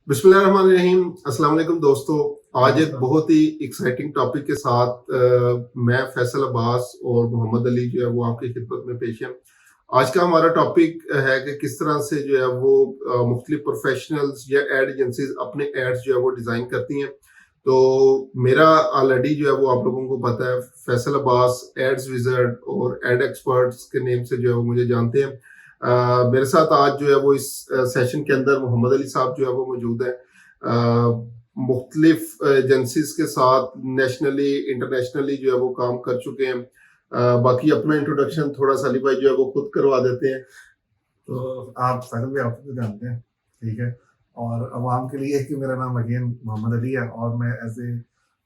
बिस्मिल्लाहिर्रहमानिर्रहीम। अस्सलाम वालेकुम दोस्तों। आज एक बहुत ही एक्साइटिंग टॉपिक के साथ मैं फैसल अब्बास और मोहम्मद अली जो है वो आपकी खिदमत में पेश हैं। आज का हमारा टॉपिक है कि किस तरह से जो है वो मुख्तलिफ प्रोफेशनल्स या एड एजेंसीज अपने एड्स जो है वो डिज़ाइन करती हैं। तो मेरा ऑलरेडी जो है वो आप लोगों को पता है, फैसल अब्बास एड्स विज़र्ड और एड एक्सपर्ट्स के नेम से जो है वो मुझे जानते हैं। मेरे साथ आज जो है वो इस सेशन के अंदर मोहम्मद अली साहब जो है वो मौजूद हैं। मुख्तलिफ एजेंसीज के साथ नेशनली इंटरनेशनली जो है वो काम कर चुके हैं। बाकी अपना इंट्रोडक्शन थोड़ा सा अली भाई जो है वो खुद करवा देते हैं। तो आप फैसल भाई आप तो जानते हैं, ठीक है। और अवाम के लिए कि मेरा नाम अगेन मोहम्मद अली है और मैं as a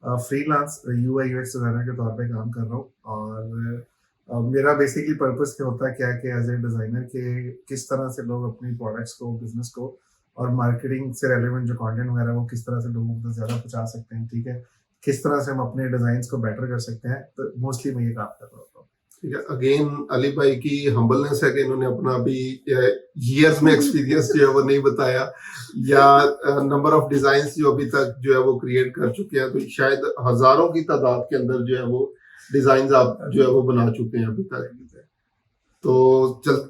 freelance UI UX designer के तौर पे काम कर रहा हूँ। और मेरा बेसिकली पर्पस क्या होता है, क्या कि एज ए डिज़ाइनर के किस तरह से लोग अपनी प्रोडक्ट्स को, बिजनेस को और मार्केटिंग से रेलिवेंट जो कंटेंट वगैरह है वो किस तरह से लोगों तक ज़्यादा पहुँचा सकते हैं, ठीक है। किस तरह से हम अपने डिज़ाइंस को बेटर कर सकते हैं, तो मोस्टली मैं ये काम कर रहा होता हूँ। ठीक है, अगेन अली भाई की हम्बलनेस है कि इन्होंने अपना अभी ईयर्स में एक्सपीरियंस जो है वो नहीं बताया, या नंबर ऑफ डिजाइन्स जो अभी तक जो है वो क्रिएट कर चुके हैं। तो शायद हजारों की तादाद के अंदर जो है वो डिजाइन्स आप जो है वो बना चुके हैं अभी तक। तो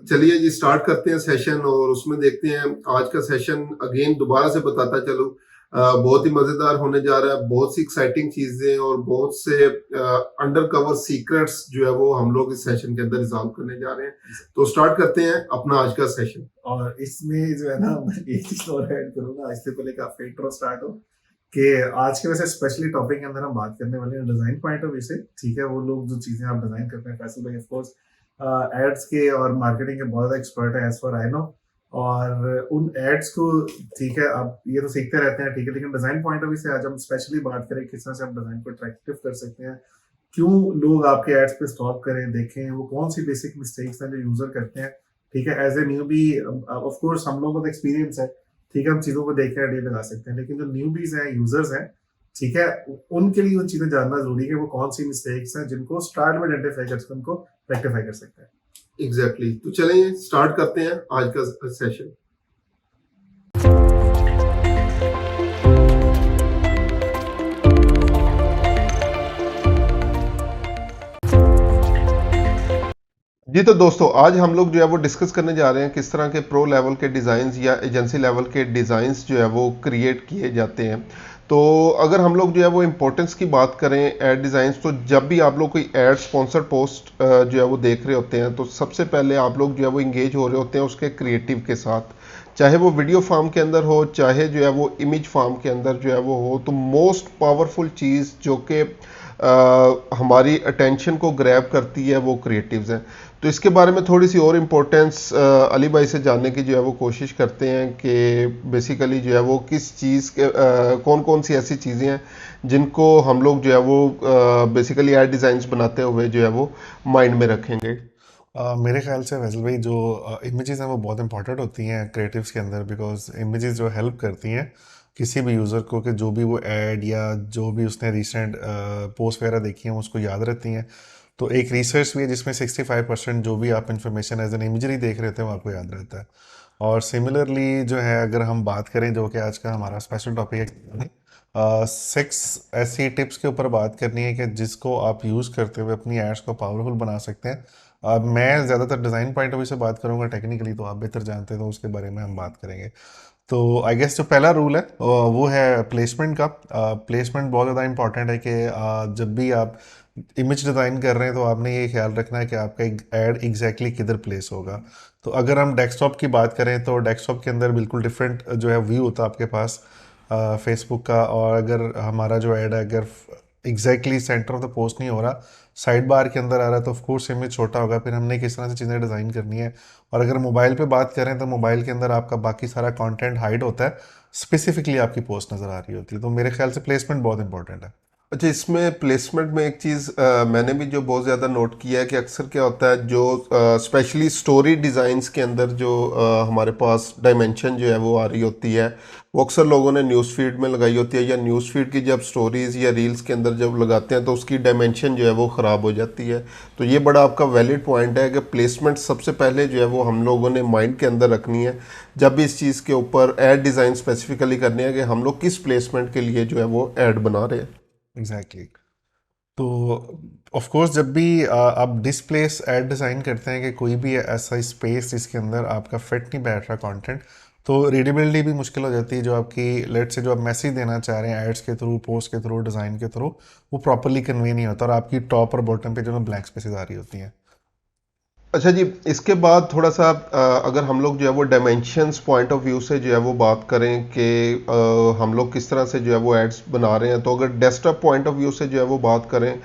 चलिए जी स्टार्ट करते हैं सेशन, और उसमें देखते हैं आज का सेशन। अगेन दोबारा से बताता चलूं, बहुत ही मजेदार होने जा रहा है। बहुत सी एक्साइटिंग चीजें और बहुत से अंडर कवर सीक्रेट्स जो है वो हम लोग इस सेशन के अंदर रिजॉल्व करने जा रहे हैं। तो स्टार्ट करते हैं अपना आज का सेशन। और इसमें जो है ना, मैं एक चीज और ऐड करूंगा इससे पहले कि आपका इंट्रो स्टार्ट हो, कि आज के वैसे स्पेशली टॉपिक के अंदर हम बात करने वाले हैं डिजाइन पॉइंट ऑफ व्यू से, ठीक है। वो लोग जो चीजें आप डिजाइन करते हैं, फैसल भाई ऑफ कोर्स एड्स के और मार्केटिंग के बहुत एक्सपर्ट है एज फॉर आई नो। और उन एड्स को, ठीक है, आप ये तो सीखते रहते हैं, ठीक है। लेकिन डिजाइन पॉइंट ऑफ व्यू से आज हम स्पेशली बात करें किस तरह से हम डिजाइन को अट्रैक्टिव कर सकते हैं, क्यों लोग आपके एड्स पे स्टॉप करें, देखें, वो कौन सी बेसिक मिस्टेक्स हैं जो यूजर करते हैं, ठीक है। एज ए न्यू भी ऑफ कोर्स हम लोगों को एक्सपीरियंस है, ठीक है, हम चीजों को देख के आइडिया लगा सकते हैं। लेकिन जो न्यूबीज हैं, यूजर्स हैं, ठीक है, उनके लिए वो चीजें जानना जरूरी है कि वो कौन सी मिस्टेक्स हैं जिनको स्टार्ट में आइडेंटिफाई करके उनको रेक्टिफाई कर सकते हैं। एग्जैक्टली तो चलिए स्टार्ट करते हैं आज का सेशन। जी तो दोस्तों, आज हम लोग जो है वो डिस्कस करने जा रहे हैं किस तरह के प्रो लेवल के डिज़ाइंस या एजेंसी लेवल के डिज़ाइंस जो है वो क्रिएट किए जाते हैं। तो अगर हम लोग जो है वो इम्पोर्टेंस की बात करें एड डिज़ाइंस, तो जब भी आप लोग कोई एड स्पॉन्सर पोस्ट जो है वो देख रहे होते हैं, तो सबसे पहले आप लोग जो है वो इंगेज हो रहे होते हैं उसके क्रिएटिव के साथ। चाहे वो वीडियो फॉर्म के अंदर हो, चाहे जो है वो इमेज फॉर्म के अंदर जो है वो हो। तो मोस्ट पावरफुल चीज़ जो कि हमारी अटेंशन को ग्रैब करती है वो क्रिएटिव्स हैं। तो इसके बारे में थोड़ी सी और इम्पोर्टेंस अली भाई से जानने की जो है वो कोशिश करते हैं कि बेसिकली जो है वो किस चीज़ के कौन कौन सी ऐसी चीज़ें हैं जिनको हम लोग जो है वो बेसिकली एड डिज़ाइंस बनाते हुए जो है वो माइंड में रखेंगे। मेरे ख्याल से वैसल भाई जो इमेजेस हैं वो बहुत इंपॉर्टेंट होती हैं क्रिएटिव्स के अंदर, बिकॉज इमेजेस जो हेल्प करती हैं किसी भी यूज़र को कि जो भी वो ऐड या जो भी उसने रिसेंट पोस्ट वगैरह देखी हैं उसको याद रहती हैं। तो एक रिसर्च भी है जिसमें 65% जो भी आप इंफॉर्मेशन एज एन इमेजरी देख रहे थे वो आपको याद रहता है। और सिमिलरली जो है, अगर हम बात करें जो कि आज का हमारा स्पेशल टॉपिक है, 6 ऐसी टिप्स के ऊपर बात करनी है कि जिसको आप यूज़ करते हुए अपनी एड्स को पावरफुल बना सकते हैं। मैं ज़्यादातर डिज़ाइन पॉइंट ऑफ व्यू से बात करूँगा, टेक्निकली तो आप बेहतर जानते हैं तो उसके बारे में हम बात करेंगे। तो आई गेस जो पहला रूल है वो है प्लेसमेंट का। प्लेसमेंट बहुत ज़्यादा इंपॉर्टेंट है कि जब भी आप इमेज डिज़ाइन कर रहे हैं तो आपने ये ख्याल रखना है कि आपका ऐड एग्जैक्टली किधर प्लेस होगा। तो अगर हम डेस्कटॉप की बात करें तो डेस्कटॉप के अंदर बिल्कुल डिफरेंट जो है व्यू होता है आपके पास फेसबुक का। और अगर हमारा जो ऐड है अगर exactly centre of the post नहीं हो रहा, साइड बार के अंदर आ रहा है, तो ऑफ कोर्स इमेज छोटा होगा। फिर हमने किस तरह से चीज़ें डिज़ाइन करनी है। और अगर मोबाइल पे बात करें तो मोबाइल के अंदर आपका बाकी सारा कंटेंट हाइड होता है, स्पेसिफिकली आपकी पोस्ट नज़र आ रही होती है। तो मेरे ख्याल से प्लेसमेंट बहुत इंपॉर्टेंट है। अच्छा, इसमें प्लेसमेंट में एक चीज़ मैंने भी जो बहुत ज़्यादा नोट किया है कि अक्सर क्या होता है, जो स्पेशली स्टोरी डिज़ाइंस के अंदर जो हमारे पास डायमेंशन जो है वो आ रही होती है, वो अक्सर लोगों ने न्यूज़ फीड में लगाई होती है, या न्यूज़ फीड की जब स्टोरीज़ या रील्स के अंदर जब लगाते हैं तो उसकी डायमेंशन जो है वो ख़राब हो जाती है। तो ये बड़ा आपका वैलिड पॉइंट है कि प्लेसमेंट सबसे पहले जो है वो हम लोगों ने माइंड के अंदर रखनी है जब भी इस चीज़ के ऊपर एड डिज़ाइन स्पेसिफिकली करनी है, कि हम लोग किस प्लेसमेंट के लिए जो है वो ऐड बना रहे हैं। एग्जैक्टली। तो ऑफ कोर्स जब भी आप डिस्प्लेस एड डिज़ाइन करते हैं कि कोई भी ऐसा स्पेस जिसके अंदर आपका फिट नहीं बैठ रहा कंटेंट, तो रीडेबिलिटी भी मुश्किल हो जाती है। जो आपकी लेट से जो आप मैसेज देना चाह रहे हैं एड्स के थ्रू, पोस्ट के थ्रू, डिज़ाइन के थ्रू, वो प्रॉपरली कन्वे नहीं होता और आपकी टॉप और बॉटम पे जो ब्लैंक स्पेसेस आ रही होती हैं। अच्छा जी, इसके बाद थोड़ा सा अगर हम लोग जो है वो डायमेंशंस पॉइंट ऑफ व्यू से जो है वो बात करें कि हम लोग किस तरह से जो है वो एड्स बना रहे हैं, तो अगर डेस्कटॉप पॉइंट ऑफ व्यू से जो है वो बात करें,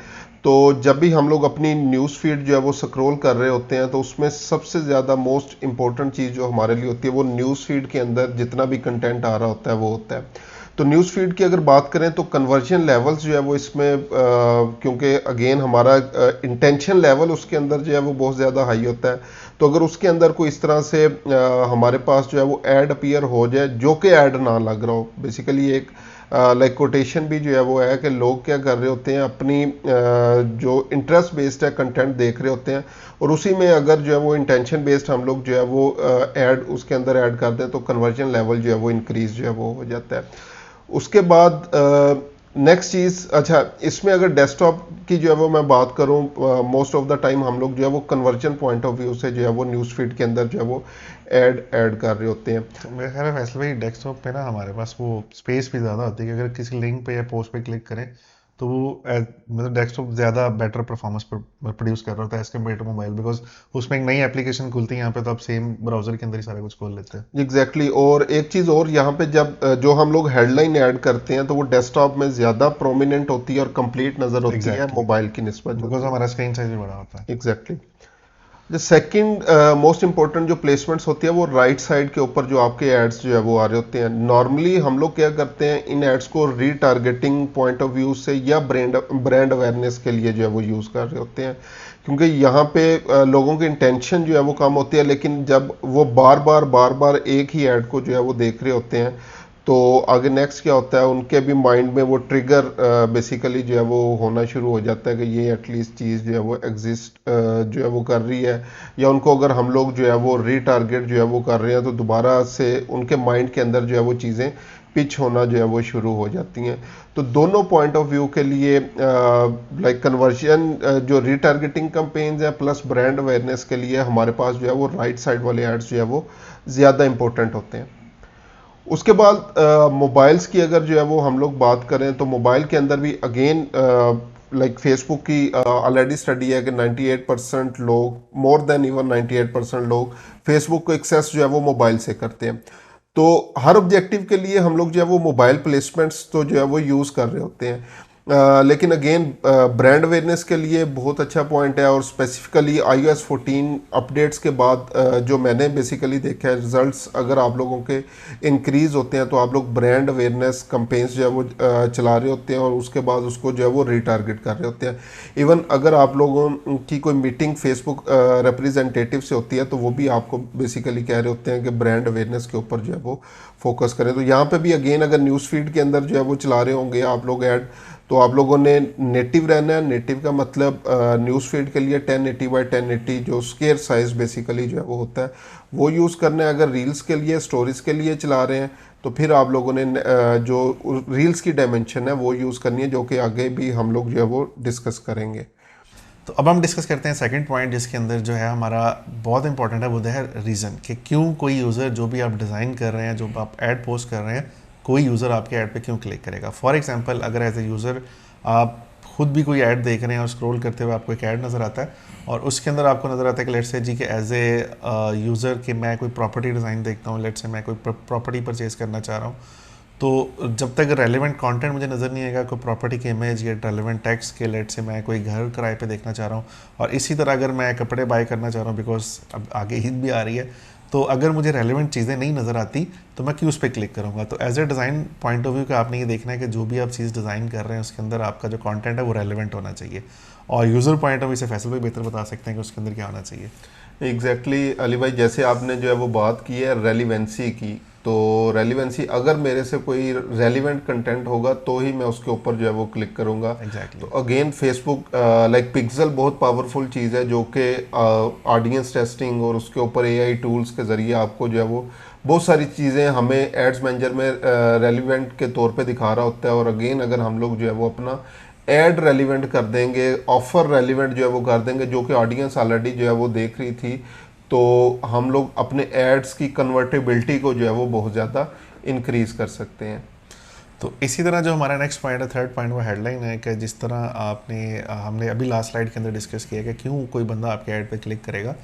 तो जब भी हम लोग अपनी न्यूज़ फीड जो है वो स्क्रॉल कर रहे होते हैं, तो उसमें सबसे ज़्यादा मोस्ट इंपॉर्टेंट चीज़ जो हमारे लिए होती है वो न्यूज़ फीड के अंदर जितना भी कंटेंट आ रहा होता है वो होता है। तो न्यूज़ फीड की अगर बात करें तो कन्वर्जन लेवल्स जो है वो इसमें क्योंकि अगेन हमारा इंटेंशन लेवल उसके अंदर जो है वो बहुत ज़्यादा हाई होता है, तो अगर उसके अंदर कोई इस तरह से हमारे पास जो है वो ऐड अपीयर हो जाए जो कि ऐड ना लग रहा हो, बेसिकली एक लाइक कोटेशन भी जो है वो है कि लोग क्या कर रहे होते हैं, अपनी जो इंटरेस्ट बेस्ड है कंटेंट देख रहे होते हैं, और उसी में अगर जो है वो इंटेंशन बेस्ड हम लोग जो है वो ऐड उसके अंदर ऐड कर दें तो कन्वर्जन लेवल जो है वो इंक्रीज जो है वो हो जाता है। उसके बाद नेक्स्ट चीज़, अच्छा इसमें अगर डेस्कटॉप की जो है वो मैं बात करूं, मोस्ट ऑफ द टाइम हम लोग जो है वो कन्वर्जन पॉइंट ऑफ व्यू से जो है वो न्यूज़ फीड के अंदर जो है वो ऐड ऐड कर रहे होते हैं। तो मेरे ख्याल में फैसले भाई डेस्कटॉप पे ना हमारे पास वो स्पेस भी ज़्यादा होती है कि अगर किसी लिंक पे या पोस्ट पे क्लिक करें तो वो मतलब डेस्कटॉप ज़्यादा बेटर परफॉर्मेंस प्रोड्यूस कर रहा होता है as compare to mobile, because उसमें एक नई एप्लीकेशन खुलती है। यहाँ पे तो आप सेम ब्राउजर के अंदर ही सारा कुछ खोल लेते हैं। Exactly exactly। और एक चीज़ और यहाँ पे जब जो हम लोग हेडलाइन ऐड करते हैं तो वो डेस्कटॉप में ज़्यादा प्रोमिनेंट होती है और कंप्लीट नज़र होती है एग्जैक्टली, मोबाइल की निस्बत जो बिकॉज होती हमारा स्क्रीन साइज भी बड़ा होता है। है। Exactly exactly। जो सेकंड मोस्ट इंपॉर्टेंट जो प्लेसमेंट्स होती है वो राइट साइड के ऊपर जो आपके एड्स जो है वो आ रहे होते हैं। नॉर्मली हम लोग क्या करते हैं, इन एड्स को रीटारगेटिंग पॉइंट ऑफ व्यू से या ब्रांड ब्रांड अवेयरनेस के लिए जो है वो यूज़ कर रहे होते हैं, क्योंकि यहाँ पे लोगों की इंटेंशन जो है वो कम होती है, लेकिन जब वो बार बार एक ही ऐड को जो है वो देख रहे होते हैं, तो आगे नेक्स्ट क्या होता है, उनके भी माइंड में वो ट्रिगर बेसिकली जो है वो होना शुरू हो जाता है कि ये एटलीस्ट चीज़ जो है वो एग्जिस्ट जो है वो कर रही है, या उनको अगर हम लोग जो है वो रीटारगेट जो है वो कर रहे हैं तो दोबारा से उनके माइंड के अंदर जो है वो चीज़ें पिच होना जो है वो शुरू हो जाती हैं। तो दोनों पॉइंट ऑफ व्यू के लिए लाइक कन्वर्जन जो रीटारगेटिंग कैंपेन्स हैं प्लस ब्रांड अवेयरनेस के लिए हमारे पास जो है वो राइट साइड वाले एड्स जो है वो ज़्यादा इंपॉर्टेंट होते हैं। उसके बाद मोबाइल्स की अगर जो है वो हम लोग बात करें तो मोबाइल के अंदर भी अगेन लाइक फेसबुक की ऑलरेडी स्टडी है कि 98% लोग, मोर देन इवन 98% लोग फेसबुक को एक्सेस जो है वो मोबाइल से करते हैं। तो हर ऑब्जेक्टिव के लिए हम लोग जो है वो मोबाइल प्लेसमेंट्स तो जो है वो यूज़ कर रहे होते हैं, लेकिन अगेन ब्रांड अवेयरनेस के लिए बहुत अच्छा पॉइंट है, और स्पेसिफिकली iOS 14 अपडेट्स के बाद जो मैंने बेसिकली देखा है रिजल्ट्स अगर आप लोगों के इंक्रीज होते हैं तो आप लोग ब्रांड अवेयरनेस कैंपेन्स जो है वो चला रहे होते हैं और उसके बाद उसको जो है वो रीटारगेट कर रहे होते हैं। इवन अगर आप लोगों की कोई मीटिंग फेसबुक रिप्रेजेंटेटिव से होती है तो वो भी आपको बेसिकली कह रहे होते हैं कि ब्रांड अवेयरनेस के ऊपर जो है वो फोकस करें। तो यहाँ पे भी अगेन अगर न्यूज़ फीड के अंदर जो है वो चला रहे होंगे आप लोग ऐड, तो आप लोगों ने नेटिव रहना है। नेटिव का मतलब न्यूज़ फीड के लिए 1080 बाई 1080 जो स्क्वायर साइज बेसिकली जो है वो होता है वो यूज़ करना है। अगर रील्स के लिए, स्टोरीज के लिए चला रहे हैं तो फिर आप लोगों ने जो रील्स की डायमेंशन है वो यूज़ करनी है, जो कि आगे भी हम लोग जो है वो डिस्कस करेंगे। तो अब हम डिस्कस करते हैं सेकंड पॉइंट जिसके अंदर जो है हमारा बहुत इंपॉर्टेंट है, वो है रीज़न कि क्यों कोई यूज़र जो भी आप डिज़ाइन कर रहे हैं, जो आप ऐड पोस्ट कर रहे हैं, कोई यूज़र आपके ऐड पे क्यों क्लिक करेगा। फॉर एग्जांपल अगर एज ए यूज़र आप खुद भी कोई ऐड देख रहे हैं और स्क्रॉल करते हुए आपको एक ऐड नज़र आता है और उसके अंदर आपको नज़र आता है कि लेट्स से जी कि एज ए यूज़र कि मैं कोई प्रॉपर्टी डिज़ाइन देखता हूँ, लेट्स से मैं कोई प्रॉपर्टी परचेज़ करना चाह रहा हूँ, तो जब तक रेलेवेंट कंटेंट मुझे नज़र नहीं आएगा, कोई प्रॉपर्टी की इमेज या रेलेवेंट टेक्स्ट के, लेट से मैं कोई घर किराए पे देखना चाह रहा हूँ, और इसी तरह अगर मैं कपड़े बाय करना चाह रहा हूँ बिकॉज अब आगे ईद भी आ रही है, तो अगर मुझे रेलिवेंट चीज़ें नहीं नज़र आती तो मैं क्यों उस पर क्लिक करूँगा। तो as a design point of view का आपने ये देखना है कि जो भी आप चीज़ डिज़ाइन कर रहे हैं उसके अंदर आपका जो कंटेंट है वो रेलिवेंट होना चाहिए। और यूज़र पॉइंट ऑफ व्यू से फैसल भाई बेहतर बता सकते हैं कि उसके अंदर क्या होना चाहिए। एग्जैक्टली अली भाई, जैसे आपने जो है वो बात की है रेलिवेंसी की, तो रेलिवेंसी अगर मेरे से कोई रेलिवेंट कंटेंट होगा तो ही मैं उसके ऊपर जो है वो क्लिक करूंगा। एग्जैक्टली। तो अगेन फेसबुक लाइक पिक्सल बहुत पावरफुल चीज़ है जो कि ऑडियंस टेस्टिंग और उसके ऊपर एआई टूल्स के ज़रिए आपको जो है वो बहुत सारी चीज़ें हमें एड्स मैनेजर में रेलिवेंट के तौर पे दिखा रहा होता है। और अगेन अगर हम लोग जो है वो अपना एड रेलिवेंट कर देंगे, ऑफर रेलिवेंट जो है वो कर देंगे जो कि ऑडियंस ऑलरेडी जो है वो देख रही थी, तो हम लोग अपने एड्स की कन्वर्टेबिलिटी को जो है वो बहुत ज़्यादा इंक्रीज कर सकते हैं। तो इसी तरह जो हमारा नेक्स्ट पॉइंट है, थर्ड पॉइंट, वो हेडलाइन है कि जिस तरह आपने हमने अभी लास्ट स्लाइड के अंदर डिस्कस किया कि क्यों कोई बंदा आपके ऐड पे क्लिक करेगा।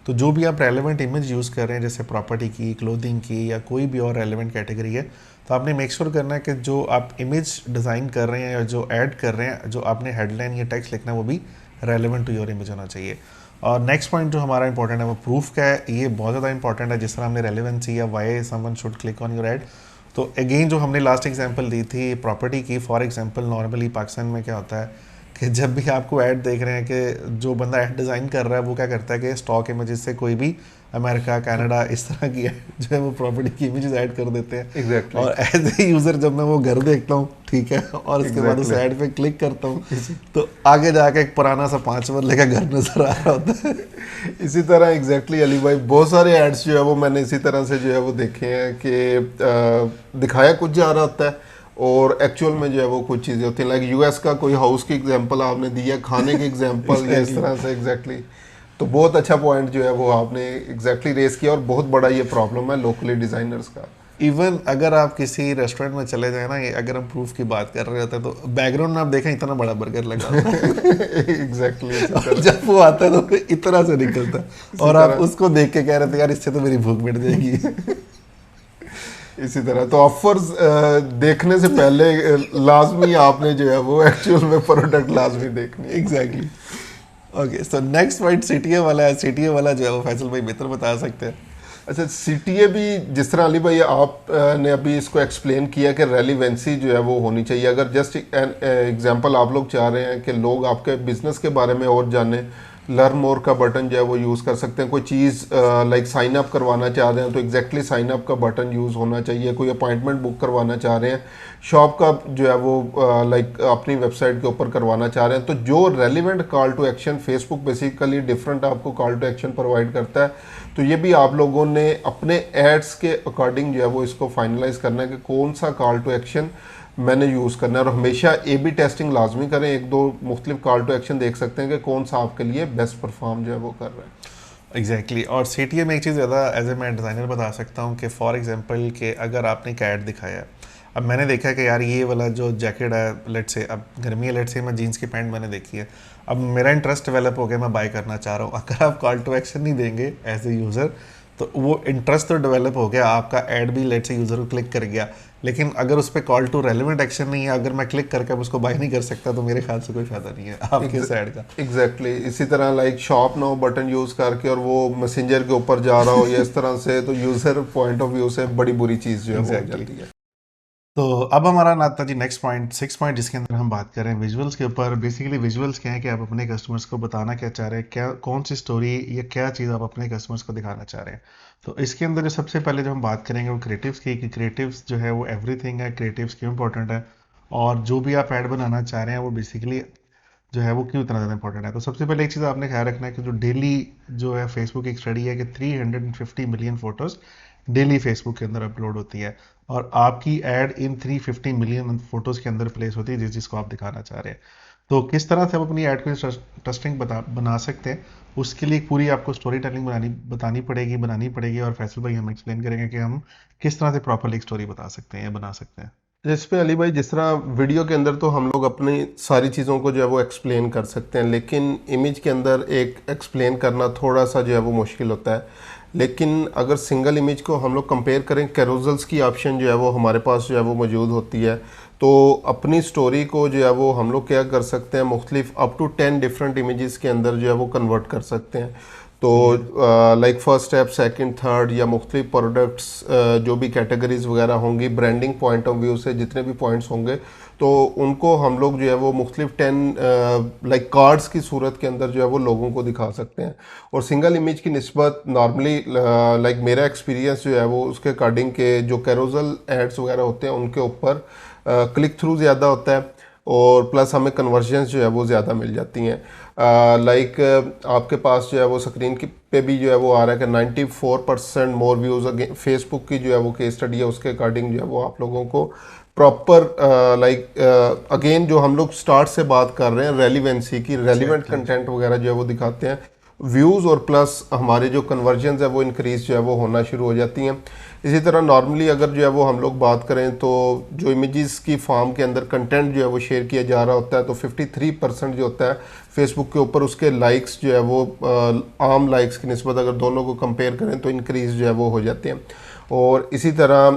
तो जो भी आप रेलेवेंट इमेज यूज़ कर रहे हैं, जैसे प्रॉपर्टी की, क्लोथिंग की, या कोई भी और रेलेवेंट कैटेगरी है, तो आपने मेक श्योर करना है कि जो आप इमेज डिज़ाइन कर रहे हैं या जो ऐड कर रहे हैं, जो आपने हेडलाइन या टेक्स्ट लिखना है वो भी रेलेवेंट टू योर इमेज होना चाहिए। और नेक्स्ट पॉइंट जो हमारा इंपॉर्टेंट है वो प्रूफ का है। ये बहुत ज़्यादा इंपॉर्टेंट है। जिस तरह हमने रेलेवेंसी या why someone should click on your ad, तो अगेन जो हमने लास्ट एग्जांपल दी थी प्रॉपर्टी की, फॉर एग्जांपल नॉर्मली पाकिस्तान में क्या होता है कि जब भी आपको ऐड देख रहे हैं कि जो बंदा ऐड डिज़ाइन कर रहा है वो क्या करता है कि स्टॉक इमेजेस से कोई भी अमेरिका, कनाडा, इस तरह की जो है वो प्रॉपर्टी की इमेजेस ऐड कर देते हैं। एग्जैक्टली। और एज ए यूज़र जब मैं वो घर देखता हूँ, ठीक है, और उसके बाद उस ऐड पे क्लिक करता हूँ, तो आगे जाके एक पुराना सा 5 मरले का घर नजर आ रहा होता है। इसी तरह एग्जैक्टली अली भाई, बहुत सारे एड्स जो है वो मैंने इसी तरह से जो है वो देखे हैं कि दिखाया कुछ जा रहा होता है और एक्चुअल में जो है वो कुछ चीज़ें होती हैं। लाइक यूएस का कोई हाउस की एग्जांपल आपने दी है, खाने की एग्जांपल या इस तरह से। एग्जैक्टली। तो बहुत अच्छा पॉइंट जो है वो आपने एग्जैक्टली रेस किया और बहुत बड़ा ये प्रॉब्लम है लोकली डिज़ाइनर्स का। इवन अगर आप किसी रेस्टोरेंट में चले जाए ना, अगर हम प्रूफ की बात कर रहे होते हैं तो बैकग्राउंड में आप देखें इतना बड़ा बर्गर लगा होता है। एग्जैक्टली। जब वो आता है तो इतना से निकलता है और आप उसको देख के कह रहे थे यार इससे तो मेरी भूख मिट जाएगी। इसी तरह तो ऑफर्स देखने से पहले लाजमी आपने जो है वो एक्चुअल में प्रोडक्ट लाजमी देखनी है। Exactly. Okay, so next point CTA वाला है। सीटीए वाला जो है वो फैसल भाई बेहतर बता सकते हैं। अच्छा, सीटीए भी जिस तरह अली भाई आप ने अभी इसको एक्सप्लेन किया कि रेलिवेंसी जो है वो होनी चाहिए। अगर जस्ट एग्जांपल आप लोग चाह रहे हैं कि लोग आपके बिजनेस के बारे में और जाने, लर्न मोर का बटन जो है वो यूज़ कर सकते हैं। कोई चीज़ लाइक साइन अप करवाना चाह रहे हैं तो एग्जैक्टली साइन अप का बटन यूज़ होना चाहिए। कोई अपॉइंटमेंट बुक करवाना चाह रहे हैं, शॉप का जो है वो लाइक अपनी वेबसाइट के ऊपर करवाना चाह रहे हैं, तो जो relevant call to action, Facebook basically different आपको कॉल टू एक्शन प्रोवाइड करता है। तो ये भी आप लोगों ने अपने एड्स के अकॉर्डिंग जो है वो इसको फाइनलाइज करना है कि कौन सा कॉल टू एक्शन मैंने यूज़ करना है। और हमेशा ए बी टेस्टिंग लाजमी करें। एक दो मुख्तलिफ कॉल टू एक्शन देख सकते हैं कि कौन सा आपके लिए बेस्ट परफॉर्म जो है वो कर रहा है। एग्जैक्टली। और सीटीए में एक चीज़ ज़्यादा एज ए मैं डिज़ाइनर बता सकता हूँ कि फॉर एग्जांपल कि अगर आपने एक ऐड दिखाया है, अब मैंने देखा कि यार ये वाला जो जैकेट है, लेट्स से अब गर्मी है, लेट्स से मैं जीन्स की पैंट मैंने देखी है, अब मेरा इंटरेस्ट डेवलप हो गया, मैं बाय करना चाह रहा हूँ। अगर आप कॉल टू एक्शन नहीं देंगे एज ए यूज़र तो वो इंटरेस्ट तो डेवलप हो गया, आपका ऐड भी लेट्स से यूज़र को क्लिक कर गया, लेकिन अगर उस पर कॉल टू रेलिवेंट एक्शन नहीं है, अगर मैं क्लिक करके उसको बाय नहीं कर सकता, तो मेरे ख्याल से कोई फायदा नहीं है आपके इस ऐड का। एग्जैक्टली। इसी तरह like shop now button use करके और वो मैसेंजर के ऊपर जा रहा हो या इस तरह से, तो यूज़र पॉइंट ऑफ व्यू से बड़ी बुरी चीज़ जो है वो हो जाती है। तो अब हमारा आता जी नेक्स्ट पॉइंट, 6 पॉइंट, जिसके अंदर हम बात कर रहे हैं विजुअल्स के ऊपर। बेसिकली विजुअल्स क्या है कि आप अपने कस्टमर्स को बताना क्या चाह रहे हैं, क्या कौन सी स्टोरी या क्या चीज़ आप अपने कस्टमर्स को दिखाना चाह रहे हैं। तो इसके अंदर जो सबसे पहले जो हम बात करेंगे वो क्रिएटिव्स की, कि क्रिएटिव्स जो है वो एवरीथिंग है, क्रिएटिव्स क्यों इंपॉर्टेंट है, और जो भी आप ऐड बनाना चाह रहे हैं वो बेसिकली जो है वो क्यों इतना ज़्यादा इंपॉर्टेंट है। तो सबसे पहले एक चीज़ आपने ख्याल रखना है कि जो डेली जो है फेसबुक की एक स्टडी है कि 350 मिलियन फोटोज़ डेली फेसबुक के अंदर अपलोड होती है, और आपकी ऐड इन 350 मिलियन फोटोज़ के अंदर प्लेस होती है जिस जिसको आप दिखाना चाह रहे हैं। तो किस तरह से आप अपनी ऐड को इंटरेस्टिंग बना सकते हैं, उसके लिए एक पूरी आपको स्टोरी टेलिंग बनानी पड़ेगी। और फैसल भाई हम एक्सप्लेन करेंगे कि हम किस तरह से प्रॉपरली एक स्टोरी बता सकते हैं या बना सकते हैं। जिस पे अली भाई, जिस तरह वीडियो के अंदर तो हम लोग अपनी सारी चीज़ों को जो है वो एक्सप्लेन कर सकते हैं, लेकिन इमेज के अंदर एक एक्सप्लेन करना थोड़ा सा जो है वो मुश्किल होता है। लेकिन अगर सिंगल इमेज को हम लोग कंपेयर करें, कैरोजल्स की ऑप्शन जो है वो हमारे पास जो है वो मौजूद होती है, तो अपनी स्टोरी को जो है वो हम लोग क्या कर सकते हैं, मुख्तलिफ अप टू 10 डिफरेंट इमेजेस के अंदर जो है वो कन्वर्ट कर सकते हैं। तो like first step, second, third या मुख्तलिफ प्रोडक्ट्स जो भी कैटेगरीज वगैरह होंगी, ब्रांडिंग पॉइंट ऑफ व्यू से जितने भी पॉइंट्स होंगे, तो उनको हम लोग जो है वो मुख्तलिफ 10 लाइक कार्ड्स की सूरत के अंदर जो है वो लोगों को दिखा सकते हैं। और सिंगल इमेज की निस्बत नॉर्मली लाइक मेरा एक्सपीरियंस जो है वो उसके अकॉर्डिंग के जो कैरोजल एड्स वगैरह होते हैं उनके ऊपर क्लिक थ्रू ज़्यादा होता है और प्लस हमें कन्वर्जन्स जो है वो ज़्यादा मिल जाती हैं। लाइक आपके पास जो है वो स्क्रीन की पे भी जो है वो आ रहा है कि 94% मोर व्यूज़ अगेन फेसबुक की जो है वो केस स्टडी है उसके अकॉर्डिंग जो है वो आप लोगों को प्रॉपर लाइक अगेन जो हम लोग स्टार्ट से बात कर रहे हैं रेलिवेंसी की, रेलिवेंट कंटेंट वगैरह जो है वो दिखाते हैं व्यूज़ और प्लस हमारे जो कन्वर्जन्स है वो इंक्रीज जो है वो होना शुरू हो जाती हैं। इसी तरह नॉर्मली अगर जो है वो हम लोग बात करें तो जो इमेजेस की फॉर्म के अंदर कंटेंट जो है वो शेयर किया जा रहा होता है तो 53% जो होता है फेसबुक के ऊपर उसके लाइक्स जो है वो आम लाइक्स की निस्बत अगर दोनों को कंपेयर करें तो इंक्रीज जो है वो हो जाते हैं। और इसी तरह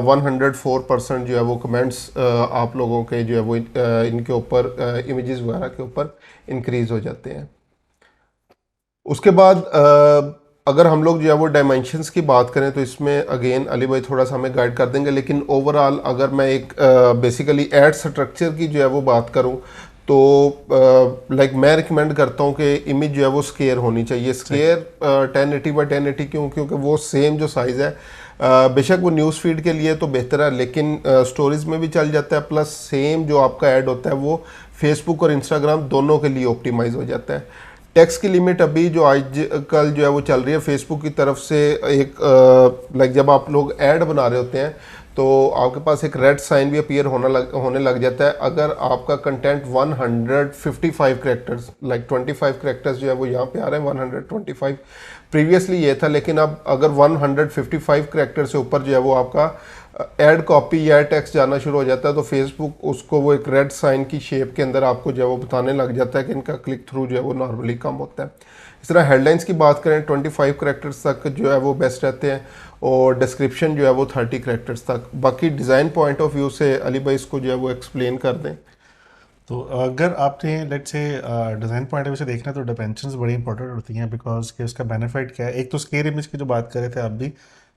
104% जो है वो कमेंट्स आप लोगों के जो है वो इनके ऊपर इमेजेस वगैरह के ऊपर इंक्रीज हो जाते हैं। उसके बाद अगर हम लोग जो है वो डायमेंशंस की बात करें तो इसमें अगेन अली भाई थोड़ा सा हमें गाइड कर देंगे, लेकिन ओवरऑल अगर मैं एक बेसिकली एड स्ट्रक्चर की जो है वो बात करूं तो लाइक मैं रिकमेंड करता हूं कि इमेज जो है वो स्केयर होनी चाहिए। स्केयर 1080 बाई 1080 क्यों? क्योंकि वो सेम जो साइज़ है बेशक वो न्यूज़ फीड के लिए तो बेहतर है लेकिन स्टोरीज में भी चल जाता है, प्लस सेम जो आपका ऐड होता है वो फेसबुक और इंस्टाग्राम दोनों के लिए ऑप्टिमाइज हो जाता है। टैक्स की लिमिट अभी जो आज कल जो है वो चल रही है फेसबुक की तरफ से एक लाइक जब आप लोग ऐड बना रहे होते हैं तो आपके पास एक रेड साइन भी अपीयर होने लग जाता है अगर आपका कंटेंट 155 कैरेक्टर्स लाइक 25 कैरेक्टर्स जो है वो यहाँ पे आ रहे हैं 125 प्रीवियसली ये था, लेकिन अब अगर 155 कैरेक्टर से ऊपर जो है वो आपका ऐड कॉपी या टेक्स्ट जाना शुरू हो जाता है तो फेसबुक उसको वो एक रेड साइन की शेप के अंदर आपको जो है वो बताने लग जाता है कि इनका क्लिक थ्रू जो है वो नॉर्मली कम होता है। इस तरह हेडलाइंस की बात करें 25 कैरेक्टर्स तक जो है वो बेस्ट रहते हैं और डिस्क्रिप्शन जो है वो 30 कैरेक्टर्स तक। बाकी डिज़ाइन पॉइंट ऑफ व्यू से अली भाई इसको जो है वो एक्सप्लेन कर दें। तो अगर आपने let's say design point of view से देखना है तो डायमेंशंस बड़ी इंपॉर्टेंट होती हैं बिकॉज कि उसका बेनिफिट क्या है। एक तो स्केयर इमेज की जो बात कर रहे थे आप भी,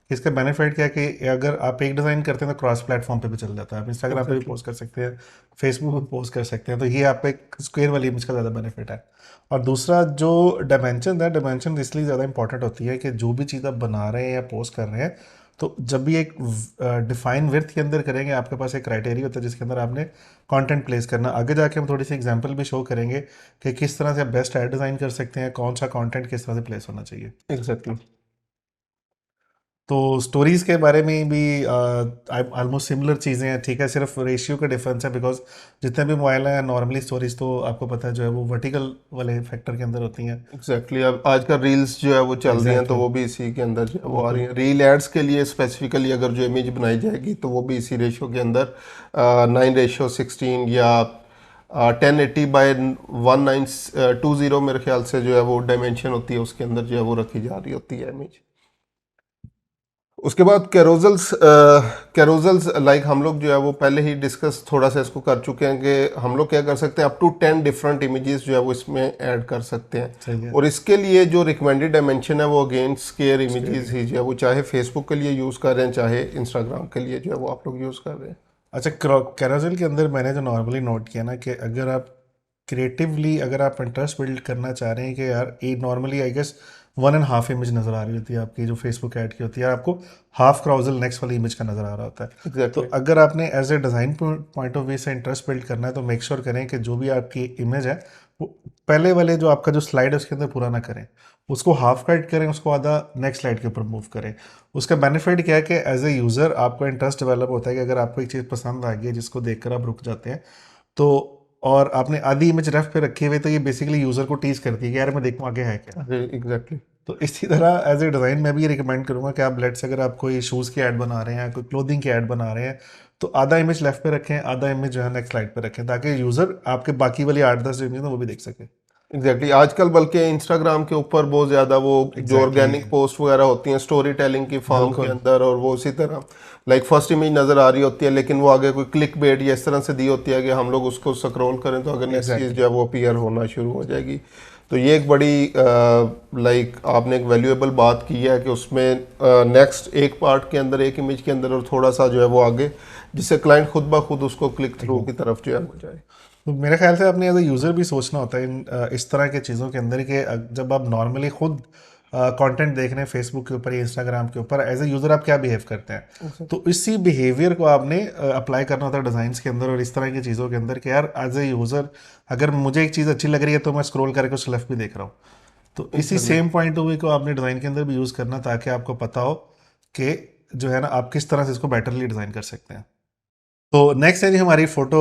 इसका बेनिफिट क्या है कि अगर आप एक डिज़ाइन करते हैं तो क्रॉस प्लेटफॉर्म पे भी चल जाता है, आप इंस्टाग्राम पे भी पोस्ट कर सकते हैं, फेसबुक पे पोस्ट कर सकते हैं, तो ये आप एक स्क्वायर वाली इमेज का ज़्यादा बेनिफिट है। और दूसरा जो डायमेंशन है, डायमेंशन इसलिए ज़्यादा इंपॉर्टेंट होती है कि जो भी चीज़ आप बना रहे हैं या पोस्ट कर रहे हैं तो जब भी एक डिफाइन विड्थ के अंदर करेंगे आपके पास एक क्राइटेरिया होता है जिसके अंदर आपने कंटेंट प्लेस करना। आगे जाके हम थोड़ी सी एग्जांपल भी शो करेंगे कि किस तरह से आप बेस्ट ऐड डिज़ाइन कर सकते हैं, कौन सा कंटेंट किस तरह से प्लेस होना चाहिए। एग्जैक्टली। तो स्टोरीज़ के बारे में भी ऑलमोस्ट सिमिलर चीज़ें हैं, ठीक है, सिर्फ रेशियो का डिफरेंस है बिकॉज जितने भी मोबाइल हैं नॉर्मली स्टोरीज तो आपको पता है जो है वो वर्टिकल वाले फैक्टर के अंदर होती हैं। एग्जैक्टली अब आजकल रील्स जो है वो चल रही हैं तो Exactly. वो भी इसी के अंदर जो है वो आ रही हैं। रील एड्स के लिए स्पेसिफिकली अगर जो इमेज बनाई जाएगी तो वो भी इसी रेशो के अंदर 9:16 या 1080 बाय 1920 मेरे ख्याल से जो है वो डायमेंशन होती है उसके अंदर जो है वो रखी जा रही होती है इमेज। उसके बाद कैरोजल्स लाइक हम लोग जो है वो पहले ही डिस्कस थोड़ा सा इसको कर चुके हैं कि हम लोग क्या कर सकते हैं अप टू 10 डिफरेंट इमेजेस जो है वो इसमें ऐड कर सकते सही हैं। है। और इसके लिए जो रिकमेंडेड डायमेंशन है वो अगेन स्केयर इमेजेस ही जो है वो चाहे फेसबुक के लिए यूज़ कर रहे हैं चाहे इंस्टाग्राम के लिए जो है वो आप लोग यूज़ कर रहे हैं। अच्छा, कैरोसेल के अंदर मैंने जो नॉर्मली नोट किया ना कि अगर आप क्रिएटिवली अगर आप इंटरेस्ट बिल्ड करना चाह रहे हैं कि यार ये नॉर्मली आई गेस 1.5 इमेज नज़र आ रही होती है आपकी जो फेसबुक ऐड की होती है, आपको हाफ क्राउजल नेक्स्ट वाली इमेज का नज़र आ रहा होता है। तो एग्जैक्टली। अगर आपने as a design point of view से इंटरेस्ट बिल्ड करना है तो मेक श्योर करें कि जो भी आपकी इमेज है वो पहले वाले जो आपका जो स्लाइड है उसके अंदर पूरा ना करें, उसको हाफ कट करें, उसको आधा नेक्स्ट स्लाइड के ऊपर मूव करें। उसका बेनिफिट क्या है कि एज ए यूज़र आपका इंटरेस्ट डेवलप होता है कि अगर आपको एक चीज़ पसंद आ गई है जिसको देखकर आप रुक जाते हैं तो, और आपने आधी इमेज रेफ पे रखी हुई तो ये बेसिकली यूज़र को टीज करती है कि यार मैं देखूँ आगे है क्या। एग्जैक्टली। तो इसी तरह एज ए डिज़ाइन मैं भी रिकमेंड करूँगा कि आप लेट्स अगर आप कोई शूज़ की ऐड बना रहे हैं, कोई क्लोथिंग की ऐड बना रहे हैं तो आधा इमेज लेफ्ट पे रखें, आधा इमेज जो है नेक्स्ट स्लाइड पे रखें ताकि यूज़र आपके बाकी वाली 8-10 जो इमेज है वो भी देख सके। एग्जैक्टली आजकल बल्कि इंस्टाग्राम के ऊपर बहुत ज़्यादा वो जो Exactly. ऑर्गेनिक पोस्ट वगैरह होती हैं स्टोरी टेलिंग की फॉर्म के बिल्कुल। अंदर और वो उसी तरह लाइक फर्स्ट इमेज नज़र आ रही होती है लेकिन वो आगे कोई क्लिक बेट या इस तरह से दी होती है कि हम लोग उसको स्क्रॉल करें तो अगर नेक्स्ट चीज़ Exactly. जो है वो अपीयर होना शुरू हो जाएगी। तो ये एक बड़ी लाइक आपने एक वैल्यूएबल बात की है कि उसमें नेक्स्ट एक पार्ट के अंदर, एक इमेज के अंदर और थोड़ा सा जो है वो आगे, जिससे क्लाइंट खुद ब खुद उसको क्लिक थ्रू की तरफ जो है हो जाए। तो मेरे ख्याल से अपने एज ए यूज़र भी सोचना होता है इस तरह के चीज़ों के अंदर कि जब आप नॉर्मली खुद कंटेंट देख रहे हैं फेसबुक के ऊपर या इंस्टाग्राम के ऊपर, एज ए यूज़र आप क्या बिहेव करते हैं, तो इसी बिहेवियर को आपने अप्लाई करना होता है डिज़ाइंस के अंदर और इस तरह की चीज़ों के अंदर कि यार एज ए यूज़र अगर मुझे एक चीज़ अच्छी लग रही है तो मैं स्क्रॉल करके उस लेफ्ट भी देख रहा हूँ। तो इसी Exactly. Same point of view को आपने डिज़ाइन के अंदर भी यूज़ करना ताकि आपको पता हो कि जो है ना आप किस तरह से इसको बेटरली डिज़ाइन कर सकते हैं। तो नेक्स्ट है जी हमारी फोटो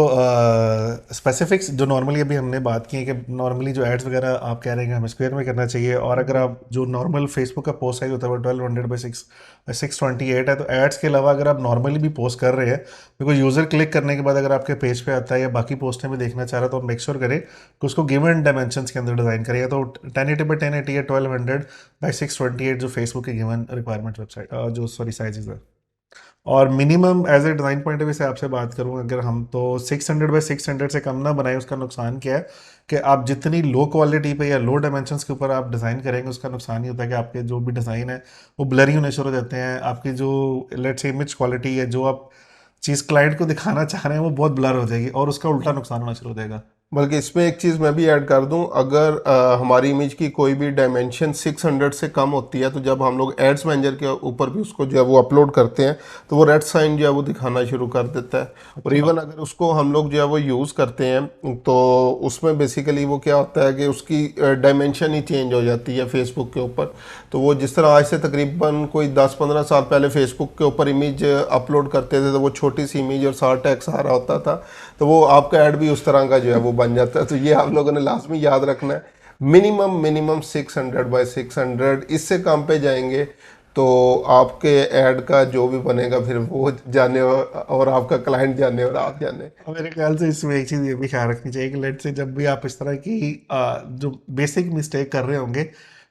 स्पेसिफिक्स, जो नॉर्मली अभी हमने बात की है कि नॉर्मली जो एड्स वगैरह आप कह रहे हैं कि हमें स्क्वायर में करना चाहिए, और अगर आप जो नॉर्मल फेसबुक का पोस्ट साइज होता है वो 1200 बाई 628 है, तो एड्स के अलावा अगर आप नॉर्मली भी पोस्ट कर रहे हैं, बिकॉज यूज़र क्लिक करने के बाद अगर आपके पेज पे आता है या बाकी पोस्टें में देखना चाह रहा है, तो आप मेक श्योर करें कि उसको गिवन डायमेंशंस के अंदर डिज़ाइन करें, या तो 1080 बाई 1080 या 1200 बाई 628 जो फेसबुक की गिवन रिक्वायरमेंट वेबसाइट जो सॉरी साइजेस है। और minimum as a design point of view से आपसे बात करूँ, अगर हम तो 600 बाई 600 से कम ना बनाएं, उसका नुकसान क्या है कि आप जितनी लो क्वालिटी पे या लो डायमेंशंस के ऊपर आप डिज़ाइन करेंगे, उसका नुकसान ये होता है कि आपके जो भी डिज़ाइन है वो ब्लरी होने शुरू हो जाते हैं, आपकी जो लेट्स से इमेज क्वालिटी है, जो आप चीज़ क्लाइंट को दिखाना चाह रहे हैं वो बहुत ब्लर हो जाएगी और उसका उल्टा नुकसान होना शुरू हो जाएगा। बल्कि इसमें एक चीज़ मैं भी ऐड कर दूं, अगर हमारी इमेज की कोई भी डायमेंशन 600 से कम होती है, तो जब हम लोग एड्स मैनेजर के ऊपर भी उसको जो है वो अपलोड करते हैं, तो वो रेड साइन जो है वो दिखाना शुरू कर देता है। और इवन अगर उसको हम लोग जो है वो यूज़ करते हैं, तो उसमें बेसिकली वो क्या होता है कि उसकी डायमेंशन ही चेंज हो जाती है फेसबुक के ऊपर। तो वो जिस तरह आज से तकरीबन कोई 10-15 साल पहले फेसबुक के ऊपर इमेज अपलोड करते थे, तो वो छोटी सी इमेज और 60 टैक्स आ रहा होता था, तो वो आपका ऐड भी उस तरह का जो है वो बन जाता है। तो ये आप लोगों ने लाजमी याद रखना है, मिनिमम 600 बाई 600, इससे कम पे जाएंगे तो आपके ऐड का जो भी बनेगा फिर वो जाने और आपका क्लाइंट जाने और आप जाने। और मेरे ख्याल से इसमें एक चीज़ ये भी ख्याल रखनी चाहिए कि लेट से जब भी आप इस तरह की जो बेसिक मिस्टेक कर रहे होंगे,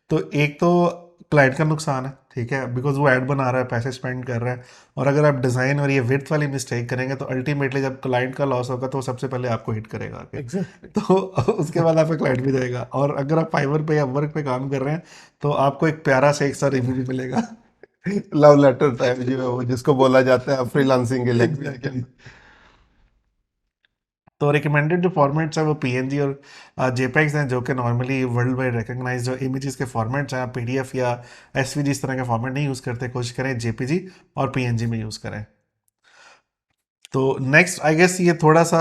तो एक तो क्लाइंट का नुकसान है, ठीक है, बिकॉज वो ऐड बना रहा है, पैसे स्पेंड कर रहा है, और अगर आप डिज़ाइन और ये विड्थ वाली मिस्टेक करेंगे तो अल्टीमेटली जब क्लाइंट का लॉस होगा तो वो सबसे पहले आपको हिट करेगा आगे। एग्जैक्टली। तो उसके बाद आपका क्लाइंट भी जाएगा, और अगर आप फाइवर पे या वर्क पे काम कर रहे हैं तो आपको एक प्यारा से एक सा रिव्यू भी मिलेगा। लव लेटर टाइप जो है वो जिसको बोला जाता है फ्रीलांसिंग के लिए। एग्जैक्टली। तो रिकमेंडेड जो फॉर्मेट्स हैं वो पीएनजी और जेपेग्स हैं, जो कि नॉर्मली वर्ल्ड वाइड रिकॉग्नाइज जो इमेजेस के फॉर्मेट्स हैं, आप पीडीएफ या एसवीजी इस तरह के फॉर्मेट नहीं यूज़ करते, कोशिश करें जेपीजी और पीएनजी में यूज़ करें। तो नेक्स्ट आई गेस ये थोड़ा सा